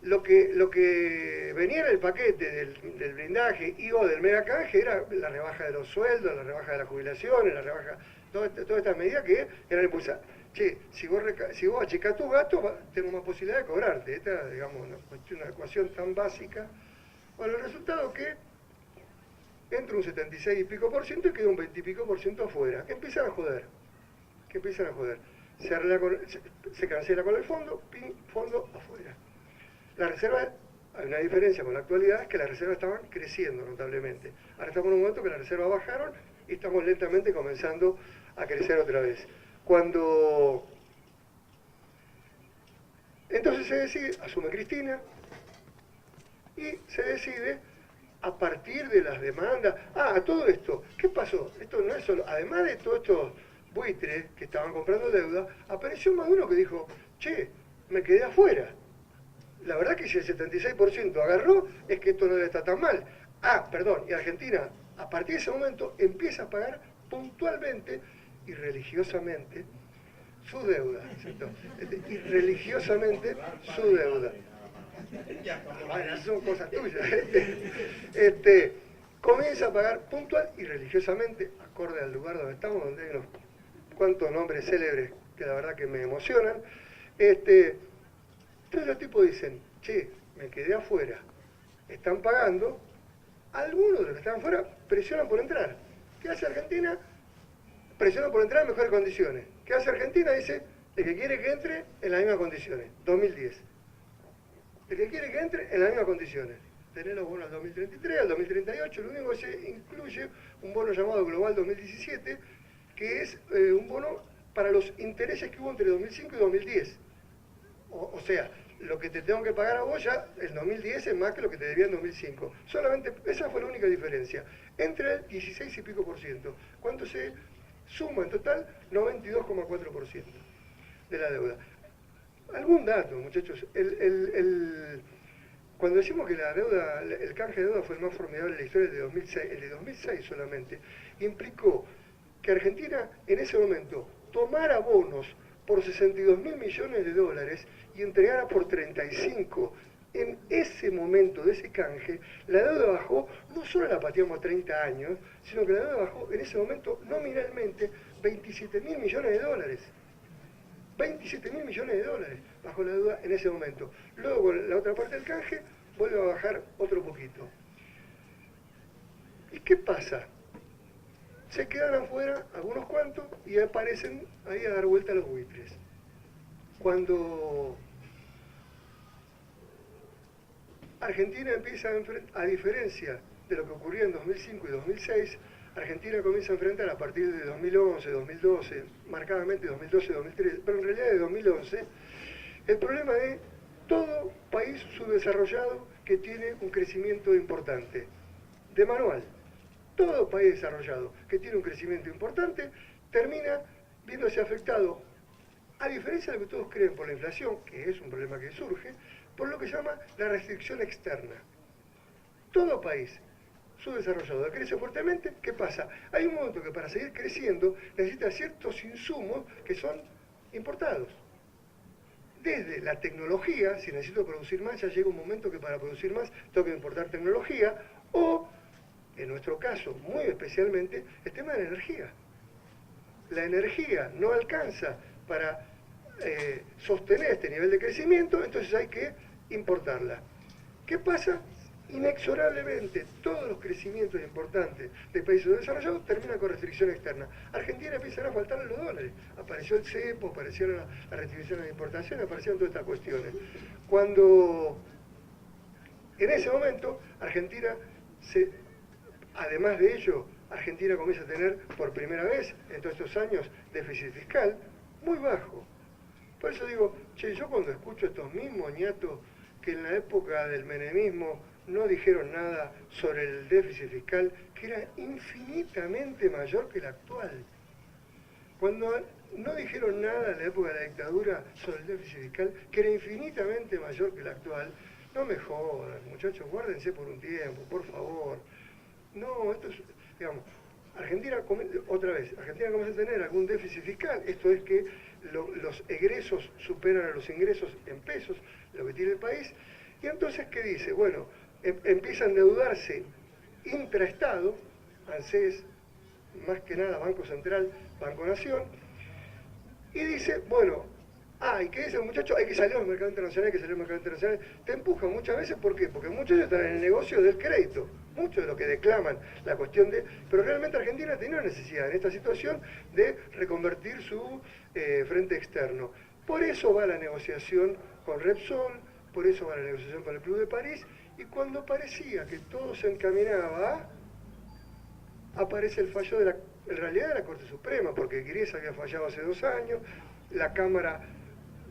A: Lo que venía en el paquete del blindaje y o del mega canje era la rebaja de los sueldos, la rebaja de las jubilaciones, la rebaja, todas estas medidas que eran impulsadas. Che, si vos achicás tus gastos, tengo más posibilidad de cobrarte. Esta, digamos, una ecuación tan básica. Bueno, el resultado es que entra un 76 y pico por ciento y queda un 20 y pico por ciento afuera. Empiezan a joder. Se cancela con el fondo, pin, fondo afuera. Las reservas, hay una diferencia con la actualidad, es que las reservas estaban creciendo notablemente. Ahora estamos en un momento que las reservas bajaron y estamos lentamente comenzando a crecer otra vez. Entonces se decide, asume Cristina, y se decide a partir de las demandas. A todo esto, ¿qué pasó? Esto no es solo, además de todos estos buitres que estaban comprando deuda, apareció más de uno que dijo, che, me quedé afuera. La verdad que si el 76% agarró, es que esto no está tan mal. Perdón, y Argentina, a partir de ese momento, empieza a pagar puntualmente y religiosamente su deuda, ¿cierto? Y religiosamente su deuda. Bueno, son cosas tuyas. Comienza a pagar puntual y religiosamente, acorde al lugar donde estamos, donde hay unos cuantos nombres célebres que la verdad que me emocionan. Entonces los tipos dicen, che, me quedé afuera, están pagando, algunos de los que están afuera presionan por entrar. ¿Qué hace Argentina? Presiona por entrar en mejores condiciones. ¿Qué hace Argentina? Dice, el que quiere que entre en las mismas condiciones, 2010. El que quiere que entre en las mismas condiciones. Tener los bonos al 2033, al 2038, lo único que se incluye un bono llamado Global 2017, que es un bono para los intereses que hubo entre 2005 y 2010. O sea, lo que te tengo que pagar a vos ya en 2010 es más que lo que te debía en 2005. Solamente esa fue la única diferencia. Entre el 16 y pico por ciento. ¿Cuánto se suma en total? 92,4% de la deuda. Algún dato, muchachos. Cuando decimos que la deuda, el canje de deuda fue el más formidable de la historia de 2006, el de 2006 solamente, implicó que Argentina en ese momento tomara bonos por 62.000 millones de dólares y entregara por 35. En ese momento de ese canje, la deuda bajó, no solo la pateamos a 30 años, sino que la deuda bajó en ese momento nominalmente 27.000 millones de dólares. 27.000 millones de dólares bajó la deuda en ese momento. Luego, con la otra parte del canje, vuelve a bajar otro poquito. ¿Y qué pasa? Se quedan afuera algunos cuantos y aparecen ahí a dar vuelta a los buitres. Cuando Argentina empieza a diferencia de lo que ocurría en 2005 y 2006, Argentina comienza a enfrentar a partir de 2011, 2012, marcadamente 2012, 2013, pero en realidad de 2011, el problema de todo país subdesarrollado que tiene un crecimiento importante, de manual. Todo país desarrollado que tiene un crecimiento importante termina viéndose afectado, a diferencia de lo que todos creen por la inflación, que es un problema que surge, por lo que se llama la restricción externa. Todo país subdesarrollado que crece fuertemente, ¿qué pasa? Hay un momento que para seguir creciendo necesita ciertos insumos que son importados. Desde la tecnología, si necesito producir más, ya llega un momento que para producir más tengo que importar tecnología, o, en nuestro caso, muy especialmente, el tema de la energía. La energía no alcanza para sostener este nivel de crecimiento, entonces hay que importarla. ¿Qué pasa? Inexorablemente todos los crecimientos importantes de países desarrollados terminan con restricción externa. Argentina empiezan a faltarle los dólares. Apareció el cepo, aparecieron las restricciones de importación, aparecieron todas estas cuestiones. Cuando en ese momento Argentina, además de ello, Argentina comienza a tener por primera vez en todos estos años déficit fiscal muy bajo. Por eso digo, che, yo cuando escucho estos mismos ñatos que en la época del menemismo no dijeron nada sobre el déficit fiscal, que era infinitamente mayor que el actual. Cuando no dijeron nada en la época de la dictadura sobre el déficit fiscal, que era infinitamente mayor que el actual. No me jodan, muchachos, guárdense por un tiempo, por favor. No, esto es, digamos, otra vez, Argentina comienza a tener algún déficit fiscal, esto es que los egresos superan a los ingresos en pesos, lo que tiene el país, y entonces, ¿qué dice? Bueno, empieza a endeudarse intraestado, ANSES, más que nada Banco Central, Banco Nación, y dice, bueno, ¿y qué dice el muchacho? Hay que salir al mercado internacional, hay que salir al mercado internacional. Te empujan muchas veces, ¿por qué? Porque muchos están en el negocio del crédito, muchos de lo que declaman la cuestión de... Pero realmente Argentina tenía necesidad en esta situación de reconvertir su frente externo. Por eso va la negociación con Repsol, por eso va la negociación con el Club de París, y cuando parecía que todo se encaminaba, aparece el fallo en realidad de la Corte Suprema, porque Griesa había fallado hace 2 años, la Cámara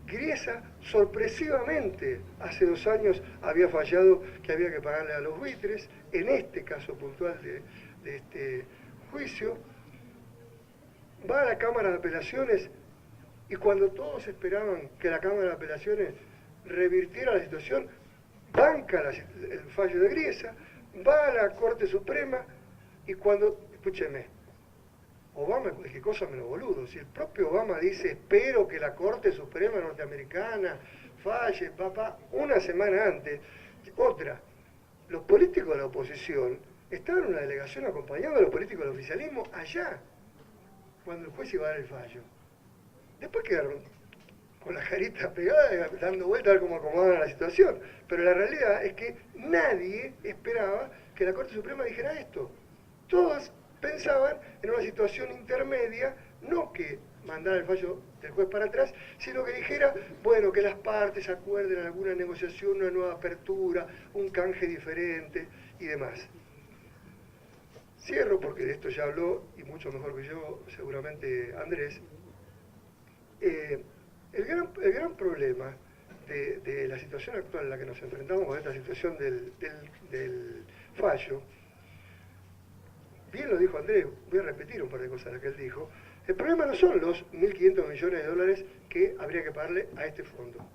A: Griesa sorpresivamente hace 2 años había fallado que había que pagarle a los buitres, en este caso puntual de este juicio, va a la Cámara de Apelaciones y cuando todos esperaban que la Cámara de Apelaciones revirtiera la situación, banca el fallo de Griesa, va a la Corte Suprema y cuando, escúcheme, Obama es cualquier cosa menos boludo. Si el propio Obama dice, espero que la Corte Suprema norteamericana falle, una semana antes, otra, los políticos de la oposición estaban en una delegación acompañando a los políticos del oficialismo allá, cuando el juez iba a dar el fallo. Después quedaron con la carita pegada, dando vueltas a ver cómo acomodaban la situación. Pero la realidad es que nadie esperaba que la Corte Suprema dijera esto. Todos pensaban en una situación intermedia, no que mandara el fallo del juez para atrás, sino que dijera, bueno, que las partes acuerden alguna negociación, una nueva apertura, un canje diferente y demás. Cierro porque de esto ya habló, y mucho mejor que yo, seguramente Andrés. El gran problema de la situación actual en la que nos enfrentamos, con esta situación del fallo, bien lo dijo Andrés, voy a repetir un par de cosas que él dijo, el problema no son los 1.500 millones de dólares que habría que pagarle a este fondo,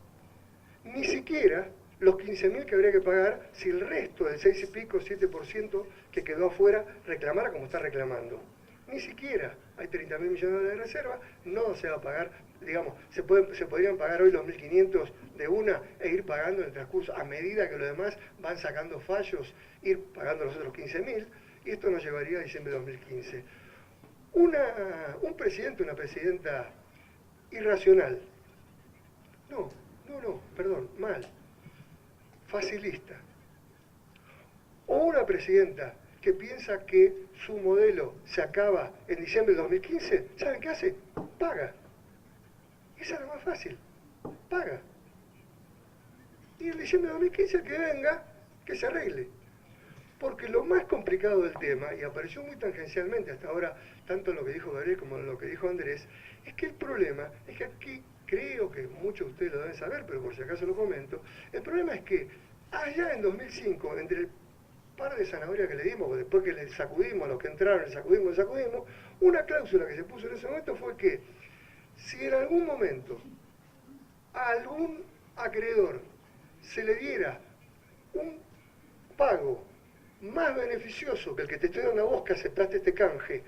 A: ni siquiera los 15.000 que habría que pagar si el resto del 6 y pico, 7% que quedó afuera reclamara como está reclamando. Ni siquiera hay 30.000 millones de reserva, no se va a pagar, digamos, se podrían pagar hoy los 1.500 de una e ir pagando en el transcurso, a medida que los demás van sacando fallos, ir pagando los otros 15.000, y esto nos llevaría a diciembre de 2015. Un presidente, una presidenta irracional, mal, facilista, o una presidenta que piensa que su modelo se acaba en diciembre de 2015, ¿saben qué hace? Paga. Esa es la más fácil, paga. Y en diciembre de 2015 el que venga, que se arregle. Porque lo más complicado del tema, y apareció muy tangencialmente hasta ahora, tanto en lo que dijo Gabriel como en lo que dijo Andrés, es que el problema es que aquí, creo que muchos de ustedes lo deben saber, pero por si acaso lo comento, el problema es que allá en 2005, entre el par de zanahorias que le dimos, después que le sacudimos a los que entraron, le sacudimos, una cláusula que se puso en ese momento fue que si en algún momento a algún acreedor se le diera un pago más beneficioso que el que te estoy dando a vos que aceptaste este canje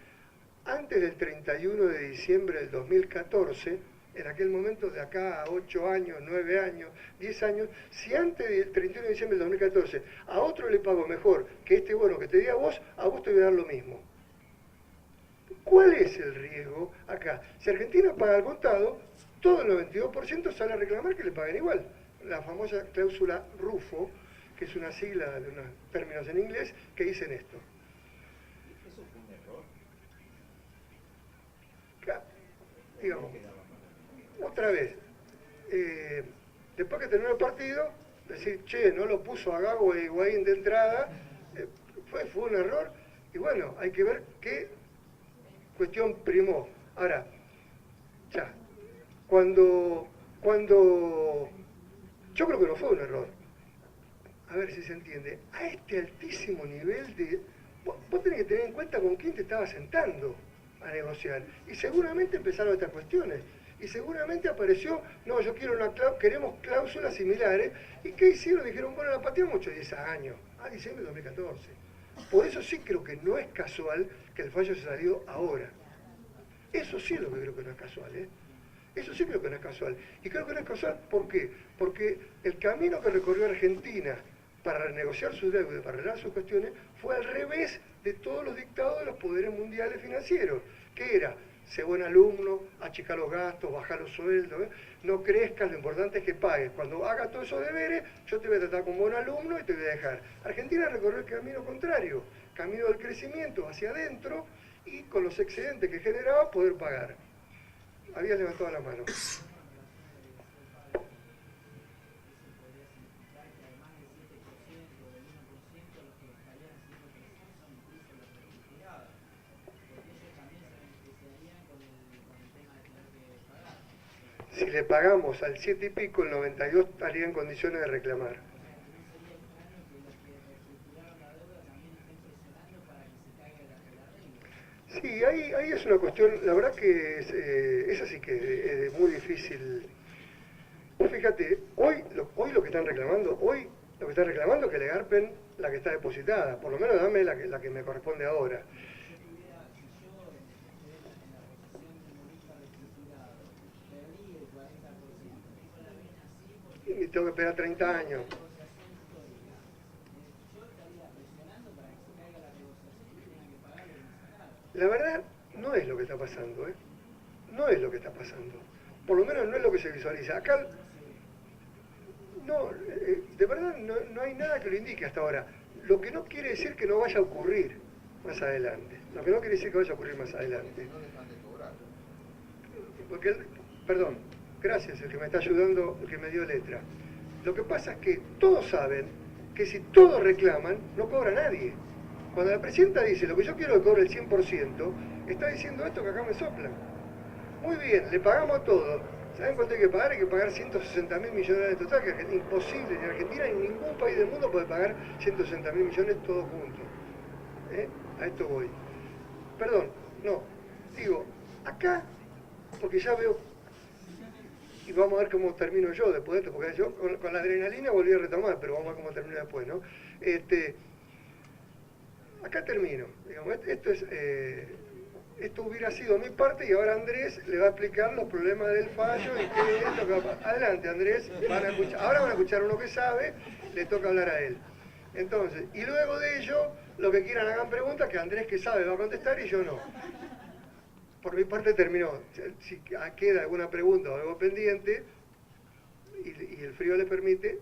A: antes del 31 de diciembre del 2014, en aquel momento de acá a 8 años, 9 años, 10 años, si antes del 31 de diciembre del 2014 a otro le pago mejor que este bono que te di a vos te voy a dar lo mismo. ¿Cuál es el riesgo acá? Si Argentina paga al contado, todo el 92% sale a reclamar que le paguen igual. La famosa cláusula RUFO, que es una sigla de unos términos en inglés que dicen esto.
B: ¿Eso fue un error?
A: Digamos, otra vez, después que terminó el partido, decir, che, no lo puso a Gago e Higuaín de entrada, fue un error, y bueno, hay que ver qué cuestión primó. Ahora, ya, cuando yo creo que no fue un error, a ver si se entiende, a este altísimo nivel de... Vos tenés que tener en cuenta con quién te estabas sentando a negociar. Y seguramente empezaron estas cuestiones. Y seguramente apareció, no, yo quiero queremos cláusulas similares. ¿Y qué hicieron? Dijeron, bueno, la pateamos 8 o 10 años, a diciembre de 2014. Por eso sí creo que no es casual que el fallo haya salido ahora. Eso sí es lo que creo que no es casual, ¿eh? Eso sí creo que no es casual. Y creo que no es casual, ¿por qué? Porque el camino que recorrió Argentina para renegociar sus deudas, para arreglar sus cuestiones, fue al revés de todos los dictados de los poderes mundiales financieros, que era, sé buen alumno, achicar los gastos, bajar los sueldos, ¿eh? No crezcas, lo importante es que pagues. Cuando hagas todos esos deberes, yo te voy a tratar como buen alumno y te voy a dejar. Argentina recorrió el camino contrario, camino del crecimiento hacia adentro y con los excedentes que generaba poder pagar. Había levantado la mano. Si le pagamos al 7 y pico, el 92 estaría en condiciones de reclamar. Sí, ahí es una cuestión, la verdad que es así que es muy difícil. Vos fíjate, hoy lo que están reclamando, es que le garpen la que está depositada, por lo menos dame la que me corresponde ahora. Y tengo que esperar 30 años. La verdad, no es lo que está pasando, ¿eh? No es lo que está pasando. Por lo menos no es lo que se visualiza. Acá, no, de verdad no hay nada que lo indique hasta ahora. Lo que no quiere decir que no vaya a ocurrir más adelante. Lo que no quiere decir que vaya a ocurrir más adelante. Porque, perdón, gracias, el que me está ayudando, el que me dio letra. Lo que pasa es que todos saben que si todos reclaman, no cobra nadie. Cuando la presidenta dice, lo que yo quiero que cobre el 100%, está diciendo esto que acá me soplan. Muy bien, le pagamos todo. ¿Saben cuánto hay que pagar? Hay que pagar 160.000 millones de total, que es imposible. En Argentina, en ningún país del mundo puede pagar 160.000 millones todos juntos. A esto voy. Perdón, no. Digo, acá, porque ya veo, y vamos a ver cómo termino yo después de esto, porque yo con la adrenalina volví a retomar, pero vamos a ver cómo termino después, ¿no? Acá termino. Digamos, esto hubiera sido mi parte y ahora Andrés le va a explicar los problemas del fallo y qué es lo que va a pasar. Adelante, Andrés. Ahora van a escuchar uno que sabe, le toca hablar a él. Entonces, y luego de ello, lo que quieran hagan preguntas que Andrés que sabe va a contestar y yo no. Por mi parte terminó. Si queda alguna pregunta o algo pendiente y el frío le permite.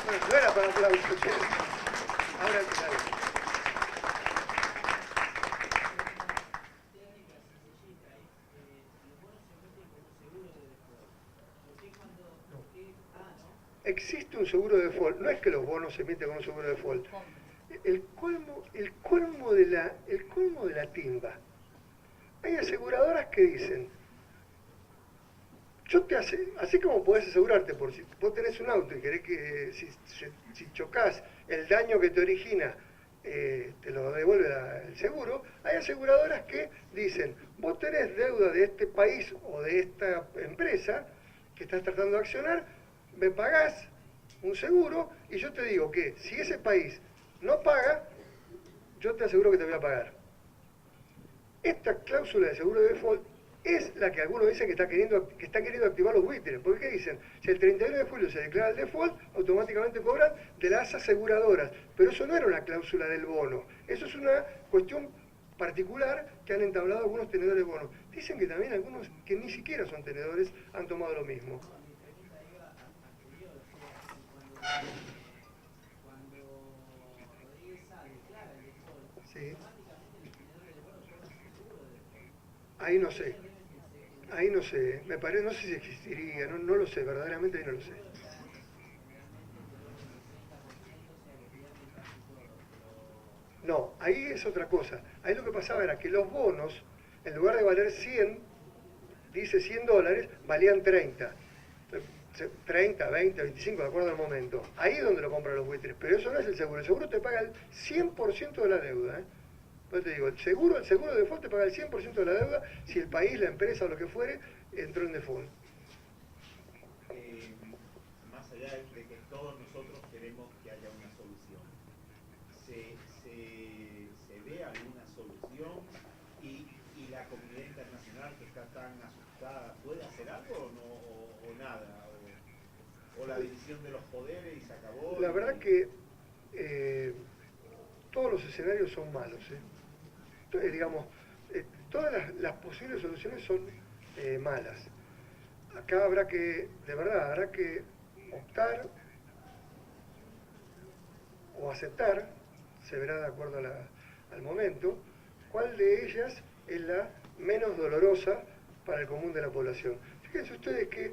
A: Bueno, no era para aplausos. Ahora empezaré. Existe un seguro de default. No es que los bonos se emiten con un seguro de default. El colmo de la timba. Hay aseguradoras que dicen, así como podés asegurarte por si vos tenés un auto y querés que si chocas el daño que te origina te lo devuelve el seguro, hay aseguradoras que dicen, vos tenés deuda de este país o de esta empresa que estás tratando de accionar, me pagás un seguro y yo te digo que si ese país no paga, yo te aseguro que te voy a pagar. Esta cláusula de seguro de default es la que algunos dicen que están queriendo activar los buitres. ¿Por qué dicen? Si el 31 de julio se declara el default, automáticamente cobran de las aseguradoras. Pero eso no era una cláusula del bono. Eso es una cuestión particular que han entablado algunos tenedores de bonos. Dicen que también algunos que ni siquiera son tenedores han tomado lo mismo. Sí. Ahí no sé. No sé si existiría, no lo sé, verdaderamente ahí no lo sé. No, ahí es otra cosa. Ahí lo que pasaba era que los bonos, en lugar de valer 100, dice $100, valían 30. 30, 20, 25, de acuerdo al momento. Ahí es donde lo compran los buitres. Pero eso no es el seguro. El seguro te paga el 100% de la deuda, ¿eh? Pues te digo, el seguro de default te paga el 100% de la deuda si el país, la empresa o lo que fuere entró en default.
B: Más allá de que todos nosotros queremos que haya una solución, ¿se ve alguna solución y la comunidad internacional que está tan asustada puede hacer algo o, no, o nada? O la división de los poderes y se acabó?
A: La verdad que todos los escenarios son malos. Entonces, digamos, todas las posibles soluciones son malas. Acá habrá que, de verdad, habrá que optar o aceptar, se verá de acuerdo al momento, cuál de ellas es la menos dolorosa para el común de la población. Fíjense ustedes que,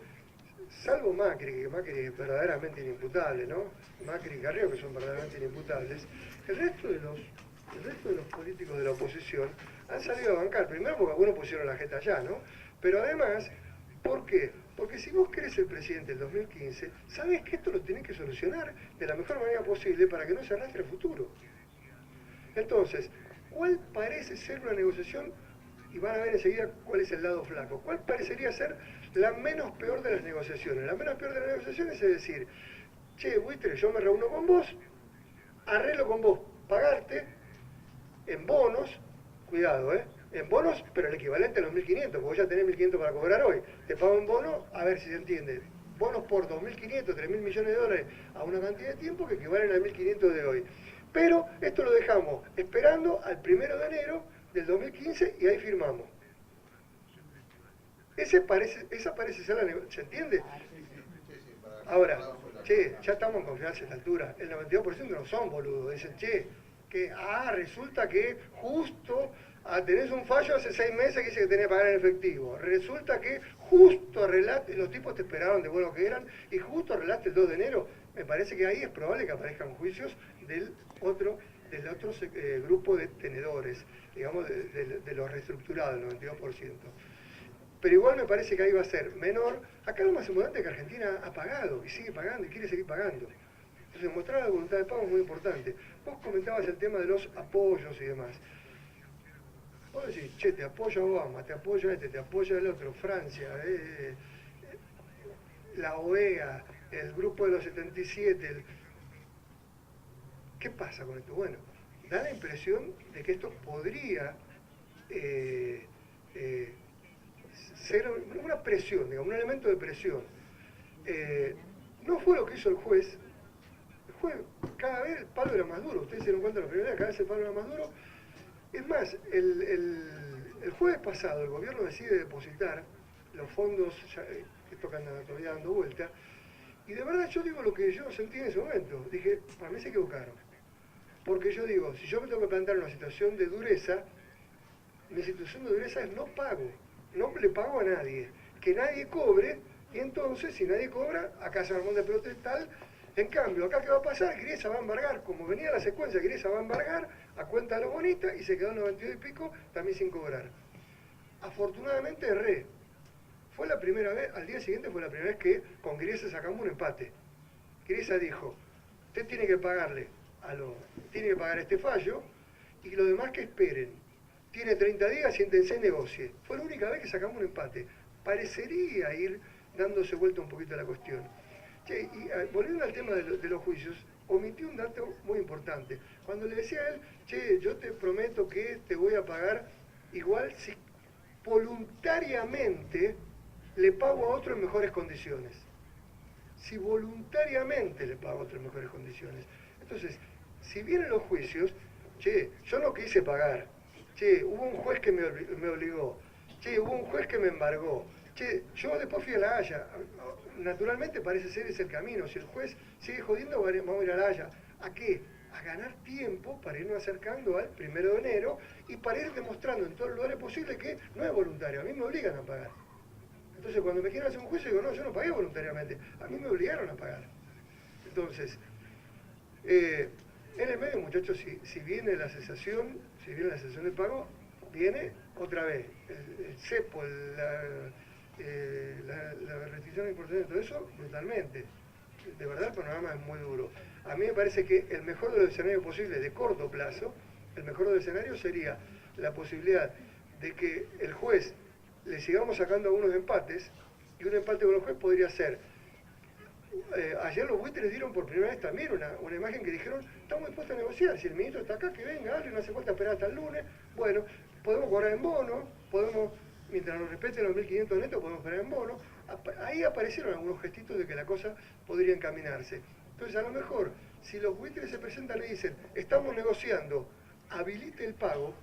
A: salvo Macri, que Macri es verdaderamente inimputable, ¿no? Macri y Carrió, que son verdaderamente inimputables, el resto de los políticos de la oposición han salido a bancar, primero porque algunos pusieron la jeta allá, ¿no? Pero además, ¿por qué? Porque si vos querés ser presidente del 2015, sabés que esto lo tenés que solucionar de la mejor manera posible para que no se arrastre el futuro. Entonces, ¿cuál parece ser una negociación? Y van a ver enseguida cuál es el lado flaco. ¿Cuál parecería ser la menos peor de las negociaciones? La menos peor de las negociaciones es decir, che, buitre, yo me reúno con vos, arreglo con vos pagarte en bonos, cuidado, en bonos, pero el equivalente a los 1.500, porque vos ya tenés 1.500 para cobrar hoy. Te pago en bono, a ver si se entiende. Bonos por 2.500, 3.000 millones de dólares a una cantidad de tiempo que equivalen a 1.500 de hoy. Pero esto lo dejamos esperando al 1 de enero del 2015 y ahí firmamos. Esa parece ser la negociación, ¿se entiende? Ahora, che, ya estamos en confianza a esta altura. El 92% no son boludos. Dicen, che, que resulta que justo tenés un fallo hace 6 meses que dice que tenés que pagar en efectivo. Resulta que justo arreglaste, los tipos te esperaron de bueno que eran, y justo arreglaste el 2 de enero. Me parece que ahí es probable que aparezcan juicios del otro grupo de tenedores, digamos, de los reestructurados, el 92%. Pero igual me parece que ahí va a ser menor. Acá lo más importante es que Argentina ha pagado y sigue pagando y quiere seguir pagando. Entonces, mostrar la voluntad de pago es muy importante. Vos comentabas el tema de los apoyos y demás. Vos decís, che, te apoya Obama, te apoya te apoya el otro, Francia, la OEA, el grupo de los 77. ¿Qué pasa con esto? Bueno, da la impresión de que esto podría ser una presión, digamos, un elemento de presión. No fue lo que hizo el juez. El juez, cada vez el palo era más duro. Ustedes se dieron cuenta la primera vez, cada vez el palo era más duro. Es más, el jueves pasado el gobierno decide depositar los fondos, que tocan todavía dando vuelta, y de verdad yo digo lo que yo sentí en ese momento. Dije, para mí se equivocaron. Porque yo digo, si yo me tengo que plantear una situación de dureza, mi situación de dureza es no pago, no le pago a nadie, que nadie cobre, y entonces si nadie cobra, acá se armó de pelota tal. En cambio, acá ¿qué va a pasar? Griesa va a embargar, como venía la secuencia, Griesa va a embargar a cuenta de los bonistas y se quedó en 92 y pico también sin cobrar. Afortunadamente erré. Fue la primera vez, al día siguiente fue la primera vez que con Griesa sacamos un empate. Griesa dijo, usted tiene que pagarle tiene que pagar este fallo y lo demás que esperen. Tiene 30 días, siéntense y negocie. Fue la única vez que sacamos un empate. Parecería ir dándose vuelta un poquito a la cuestión. Che, y volviendo al tema de los juicios, omití un dato muy importante. Cuando le decía a él, che, yo te prometo que te voy a pagar igual si voluntariamente le pago a otro en mejores condiciones. Si voluntariamente le pago a otro en mejores condiciones. Entonces, si vienen los juicios, che, yo no quise pagar, che, hubo un juez que me obligó, che, hubo un juez que me embargó, che, yo después fui a la Haya, naturalmente parece ser ese el camino, si el juez sigue jodiendo vamos a ir a la Haya. ¿A qué? A ganar tiempo para irnos acercando al 1 de enero y para ir demostrando en todos los lugares posibles que no es voluntario, a mí me obligan a pagar. Entonces cuando me quieren hacer un juicio digo, no, yo no pagué voluntariamente, a mí me obligaron a pagar. Entonces, en el medio, muchachos, si viene la cesación, de pago, viene otra vez el cepo, la restricción de importación, todo eso, brutalmente. De verdad el panorama es muy duro. A mí me parece que el mejor de los escenarios posibles de corto plazo El mejor de los escenarios sería la posibilidad de que el juez le sigamos sacando algunos empates, y un empate con el juez podría ser, ayer los buitres dieron por primera vez también una imagen que dijeron, estamos dispuestos a negociar, si el ministro está acá, que venga, hable, no hace falta esperar hasta el lunes, bueno, podemos cobrar en bono, podemos, mientras nos respeten los 1.500 netos, podemos esperar en bono. Ahí aparecieron algunos gestitos de que la cosa podría encaminarse. Entonces, a lo mejor, si los buitres se presentan y dicen, estamos negociando, habilite el pago,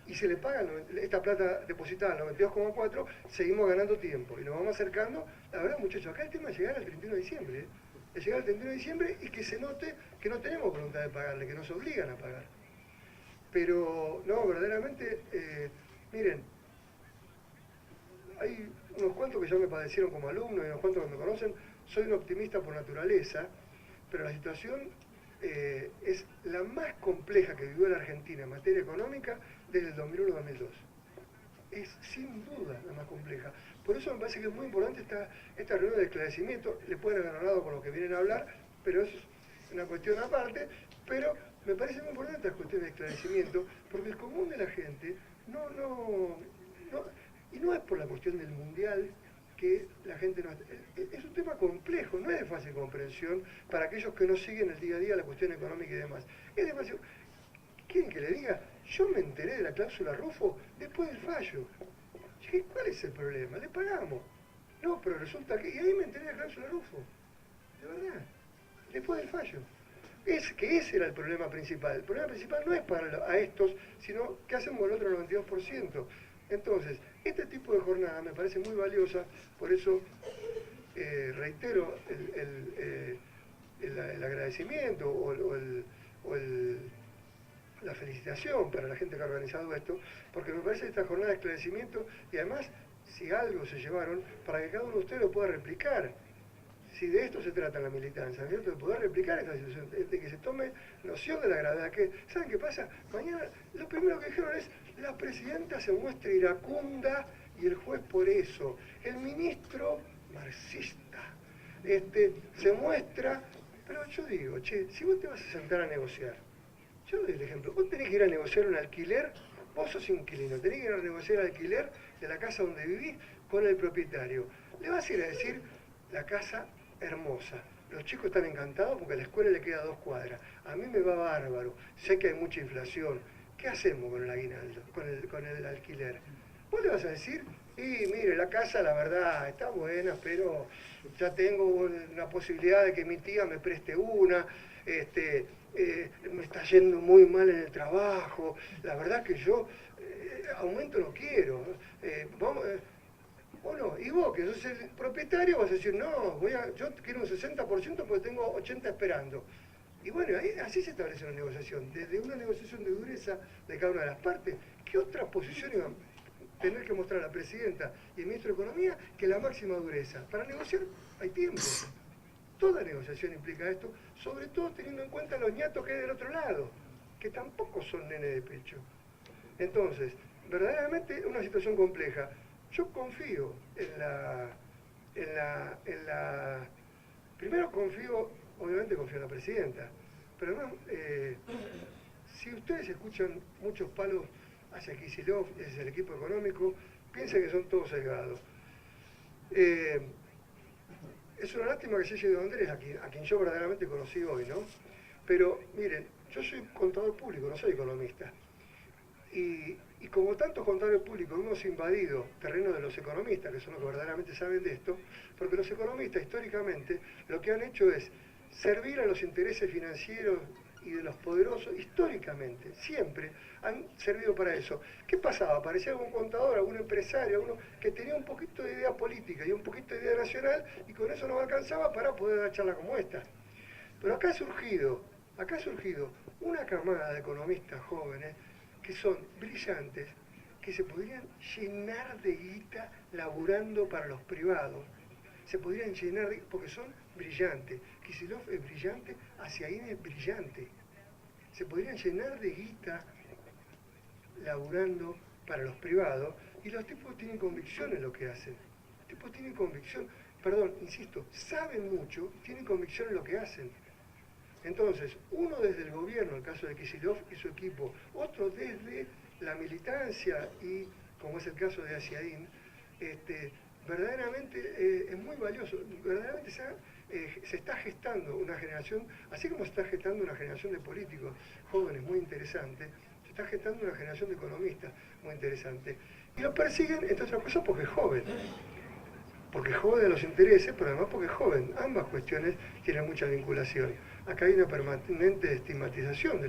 A: y se le paga esta plata depositada al 92,4, seguimos ganando tiempo y nos vamos acercando. La verdad, muchachos, acá el tema es llegar al 31 de diciembre, ¿eh? Es llegar al 31 de diciembre y que se note que no tenemos voluntad de pagarle, que nos obligan a pagar. Pero, no, verdaderamente, miren, hay unos cuantos que ya me padecieron como alumno y unos cuantos que me conocen. Soy un optimista por naturaleza, pero la situación es la más compleja que vivió la Argentina en materia económica desde el 2001-2002. Es sin duda la más compleja. Por eso me parece que es muy importante esta reunión de esclarecimiento. Le pueden haber ganado con lo que vienen a hablar, pero eso es una cuestión aparte. Pero me parece muy importante esta cuestión de esclarecimiento, porque el común de la gente y no es por la cuestión del mundial que la gente no... Es un tema complejo, no es de fácil comprensión para aquellos que no siguen el día a día la cuestión económica y demás. Es demasiado... ¿Quieren que le diga? Yo me enteré de la cláusula Rufo después del fallo. Dije, ¿cuál es el problema? Le pagamos. No, pero resulta que... Y ahí me enteré de la cláusula Rufo. De verdad. Después del fallo. Es que ese era el problema principal. El problema principal no es para a estos, sino qué hacemos con el otro 92%. Entonces, este tipo de jornada me parece muy valiosa, por eso reitero el agradecimiento o la felicitación para la gente que ha organizado esto, porque me parece esta jornada de esclarecimiento y además, si algo se llevaron, para que cada uno de ustedes lo pueda replicar. Si de esto se trata la militancia, ¿no es cierto? De poder replicar esta situación, de que se tome noción de la gravedad. ¿Saben qué pasa? Mañana lo primero que dijeron es, la presidenta se muestra iracunda y el juez por eso. El ministro marxista se muestra, pero yo digo, che, si vos te vas a sentar a negociar, yo doy el ejemplo, vos tenés que ir a negociar un alquiler, vos sos inquilino, tenés que ir a negociar el alquiler de la casa donde vivís con el propietario. Le vas a ir a decir, la casa hermosa, los chicos están encantados porque a la escuela le queda 2 cuadras, a mí me va bárbaro, sé que hay mucha inflación, ¿qué hacemos con el aguinaldo, con el alquiler? Vos le vas a decir, y mire, la casa la verdad está buena, pero ya tengo una posibilidad de que mi tía me preste una, me está yendo muy mal en el trabajo, la verdad que yo aumento no quiero, o no, y vos que sos el propietario vas a decir, no, yo quiero un 60% porque tengo 80 esperando. Y bueno, así se establece una negociación, desde una negociación de dureza de cada una de las partes. ¿Qué otras posiciones van a tener que mostrar la presidenta y el ministro de Economía que la máxima dureza? Para negociar hay tiempo. Toda negociación implica esto, sobre todo teniendo en cuenta los ñatos que hay del otro lado, que tampoco son nene de pecho. Entonces, verdaderamente es una situación compleja. Yo confío primero obviamente confío en la presidenta, pero además, si ustedes escuchan muchos palos hacia Kicillof, hacia el equipo económico, piensen que son todos sesgados. Es una lástima que se haya ido Andrés, a quien yo verdaderamente conocí hoy, ¿no? Pero, miren, yo soy contador público, no soy economista. Y como tantos contadores públicos hemos invadido terreno de los economistas, que son los que verdaderamente saben de esto, porque los economistas históricamente lo que han hecho es servir a los intereses financieros y de los poderosos, históricamente, siempre han servido para eso. ¿Qué pasaba? Aparecía algún contador, algún empresario, alguno que tenía un poquito de idea política y un poquito de idea nacional, y con eso no alcanzaba para poder dar charla como esta. Pero acá ha surgido una camada de economistas jóvenes que son brillantes, que se podrían llenar de guita laburando para los privados. Se podrían llenar porque son brillantes. Kicillof es brillante, Aciaín es brillante. Se podrían llenar de guita laburando para los privados, y los tipos tienen convicción en lo que hacen. Los tipos tienen convicción, insisto, saben mucho, tienen convicción en lo que hacen. Entonces, uno desde el gobierno, el caso de Kicillof y su equipo, otro desde la militancia y, como es el caso de Asiaín, verdaderamente es muy valioso. Verdaderamente se está gestando una generación, así como se está gestando una generación de políticos jóvenes muy interesante, se está gestando una generación de economistas muy interesante. Y lo persiguen, entre otras cosas, porque es joven. Porque es joven de los intereses, pero además porque es joven. Ambas cuestiones tienen mucha vinculación. Acá hay una permanente estigmatización de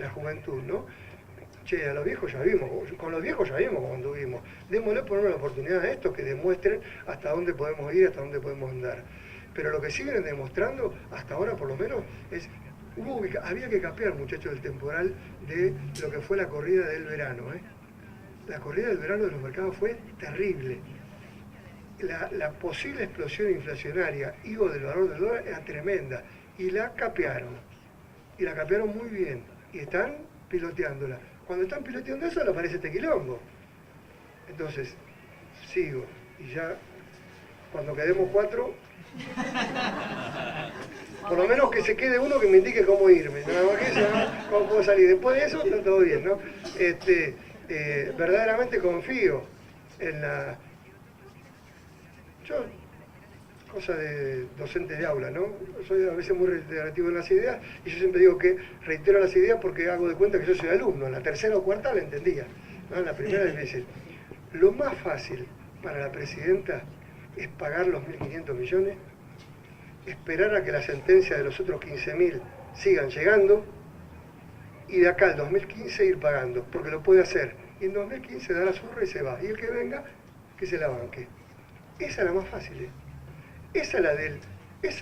A: la juventud, ¿no? Che, a los viejos ya vimos, con los viejos ya vimos cómo anduvimos. Démosle por una oportunidad a estos que demuestren hasta dónde podemos ir, hasta dónde podemos andar. Pero lo que siguen demostrando, hasta ahora por lo menos, es había que capear, muchachos, del temporal de lo que fue la corrida del verano. La corrida del verano de los mercados fue terrible. La posible explosión inflacionaria y o del valor del dólar era tremenda. Y la capearon. Y la capearon muy bien. Y están piloteándola. Cuando están piloteando eso, le aparece este quilombo. Entonces, sigo. Y ya, cuando quedemos 4, por lo menos que se quede uno que me indique cómo irme. Nada más que eso, ¿no? Cómo puedo salir. Después de eso, está todo bien, ¿no? Verdaderamente confío en la... Yo, cosa de docente de aula, ¿no? Soy a veces muy reiterativo en las ideas y yo siempre digo que reitero las ideas porque hago de cuenta que yo soy alumno. En la tercera o cuarta la entendía, ¿no? En la primera es decir, lo más fácil para la presidenta es pagar los 1.500 millones, esperar a que la sentencia de los otros 15.000 sigan llegando y de acá al 2015 ir pagando, porque lo puede hacer. Y en 2015 da la zurra y se va. Y el que venga, que se la banque. Esa es la más fácil, Esa es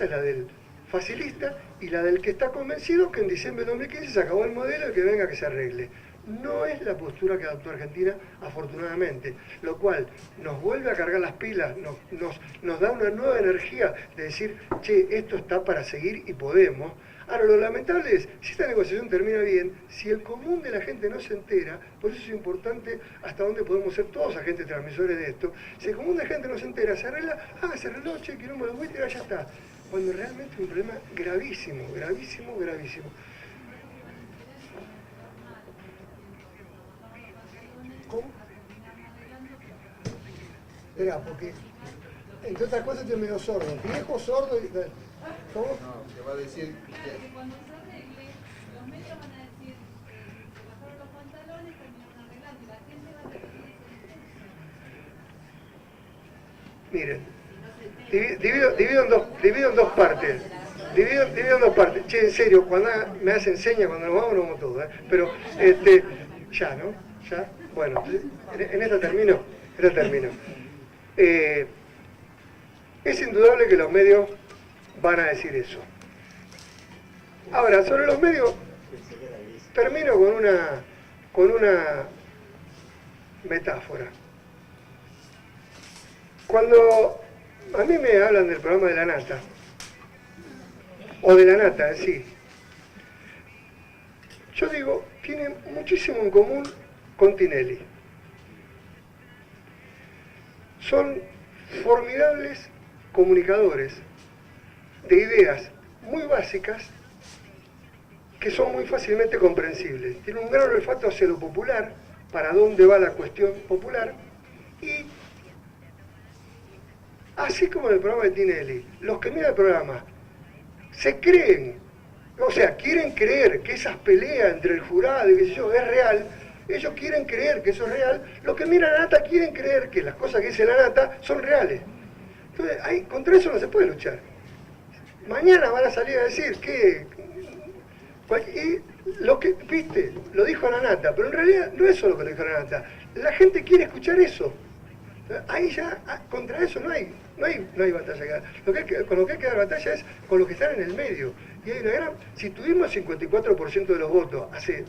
A: la del facilista y la del que está convencido que en diciembre de 2015 se acabó el modelo y que venga que se arregle. No es la postura que adoptó Argentina, afortunadamente, lo cual nos vuelve a cargar las pilas, nos da una nueva energía de decir, che, esto está para seguir y podemos. Ahora, lo lamentable es, si esta negociación termina bien, si el común de la gente no se entera, por eso es importante hasta dónde podemos ser todos agentes transmisores de esto, si el común de la gente no se entera, se arregla, se arregló, che, quilombo de buitre, ya está. Cuando realmente es un problema gravísimo, gravísimo, gravísimo. ¿Cómo? Espera, porque entre otras cosas estoy medio sordo, viejo, sordo y... ¿Cómo?
C: No, te va a decir que...
D: Cuando se arregle, los medios van a decir se bajaron los pantalones, terminaron arreglando y la gente va a repetir
A: ese Miren, divido en dos partes. Divido en dos partes. Che, en serio, cuando me hacen señas, cuando nos vamos todos, Pero, ya, ¿no? Ya, bueno, en esta termino. Es indudable que los medios van a decir eso. Ahora, sobre los medios, termino con una metáfora. Cuando a mí me hablan del programa de la nata, o de la nata en sí, yo digo, tiene muchísimo en común con Tinelli. Son formidables comunicadores de ideas muy básicas que son muy fácilmente comprensibles. Tienen un gran olfato hacia lo popular, para dónde va la cuestión popular, y así como en el programa de Tinelli, los que miran el programa se creen, o sea, quieren creer que esas peleas entre el jurado y qué sé yo es real, ellos quieren creer que eso es real, los que miran a la nata quieren creer que las cosas que dice la nata son reales. Entonces, contra eso no se puede luchar. Mañana van a salir a decir que... Y lo que, viste, lo dijo la nata, pero en realidad no es solo que lo dijo la nata. La gente quiere escuchar eso. Ahí ya, contra eso no hay batalla que dar. Con lo que hay que dar batalla es con los que están en el medio. Y hay una gran... Si tuvimos 54% de los votos hace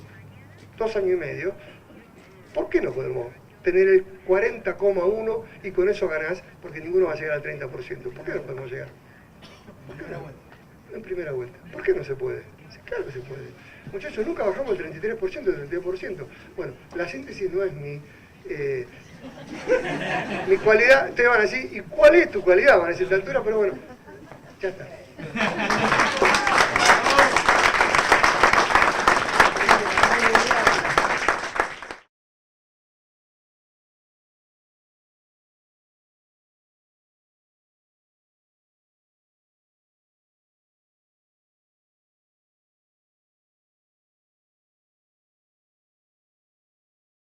A: 2 años y medio, ¿por qué no podemos tener el 40,1 y con eso ganás? Porque ninguno va a llegar al 30%. ¿Por qué no podemos llegar? ¿Por qué no? En primera vuelta. ¿Por qué no se puede? Sí, claro que se puede. Muchachos, nunca bajamos el 33%, del 32%. Bueno, la síntesis no es mi cualidad. Ustedes van a decir, ¿y cuál es tu cualidad? Van a decir a esta altura, pero bueno, ya está.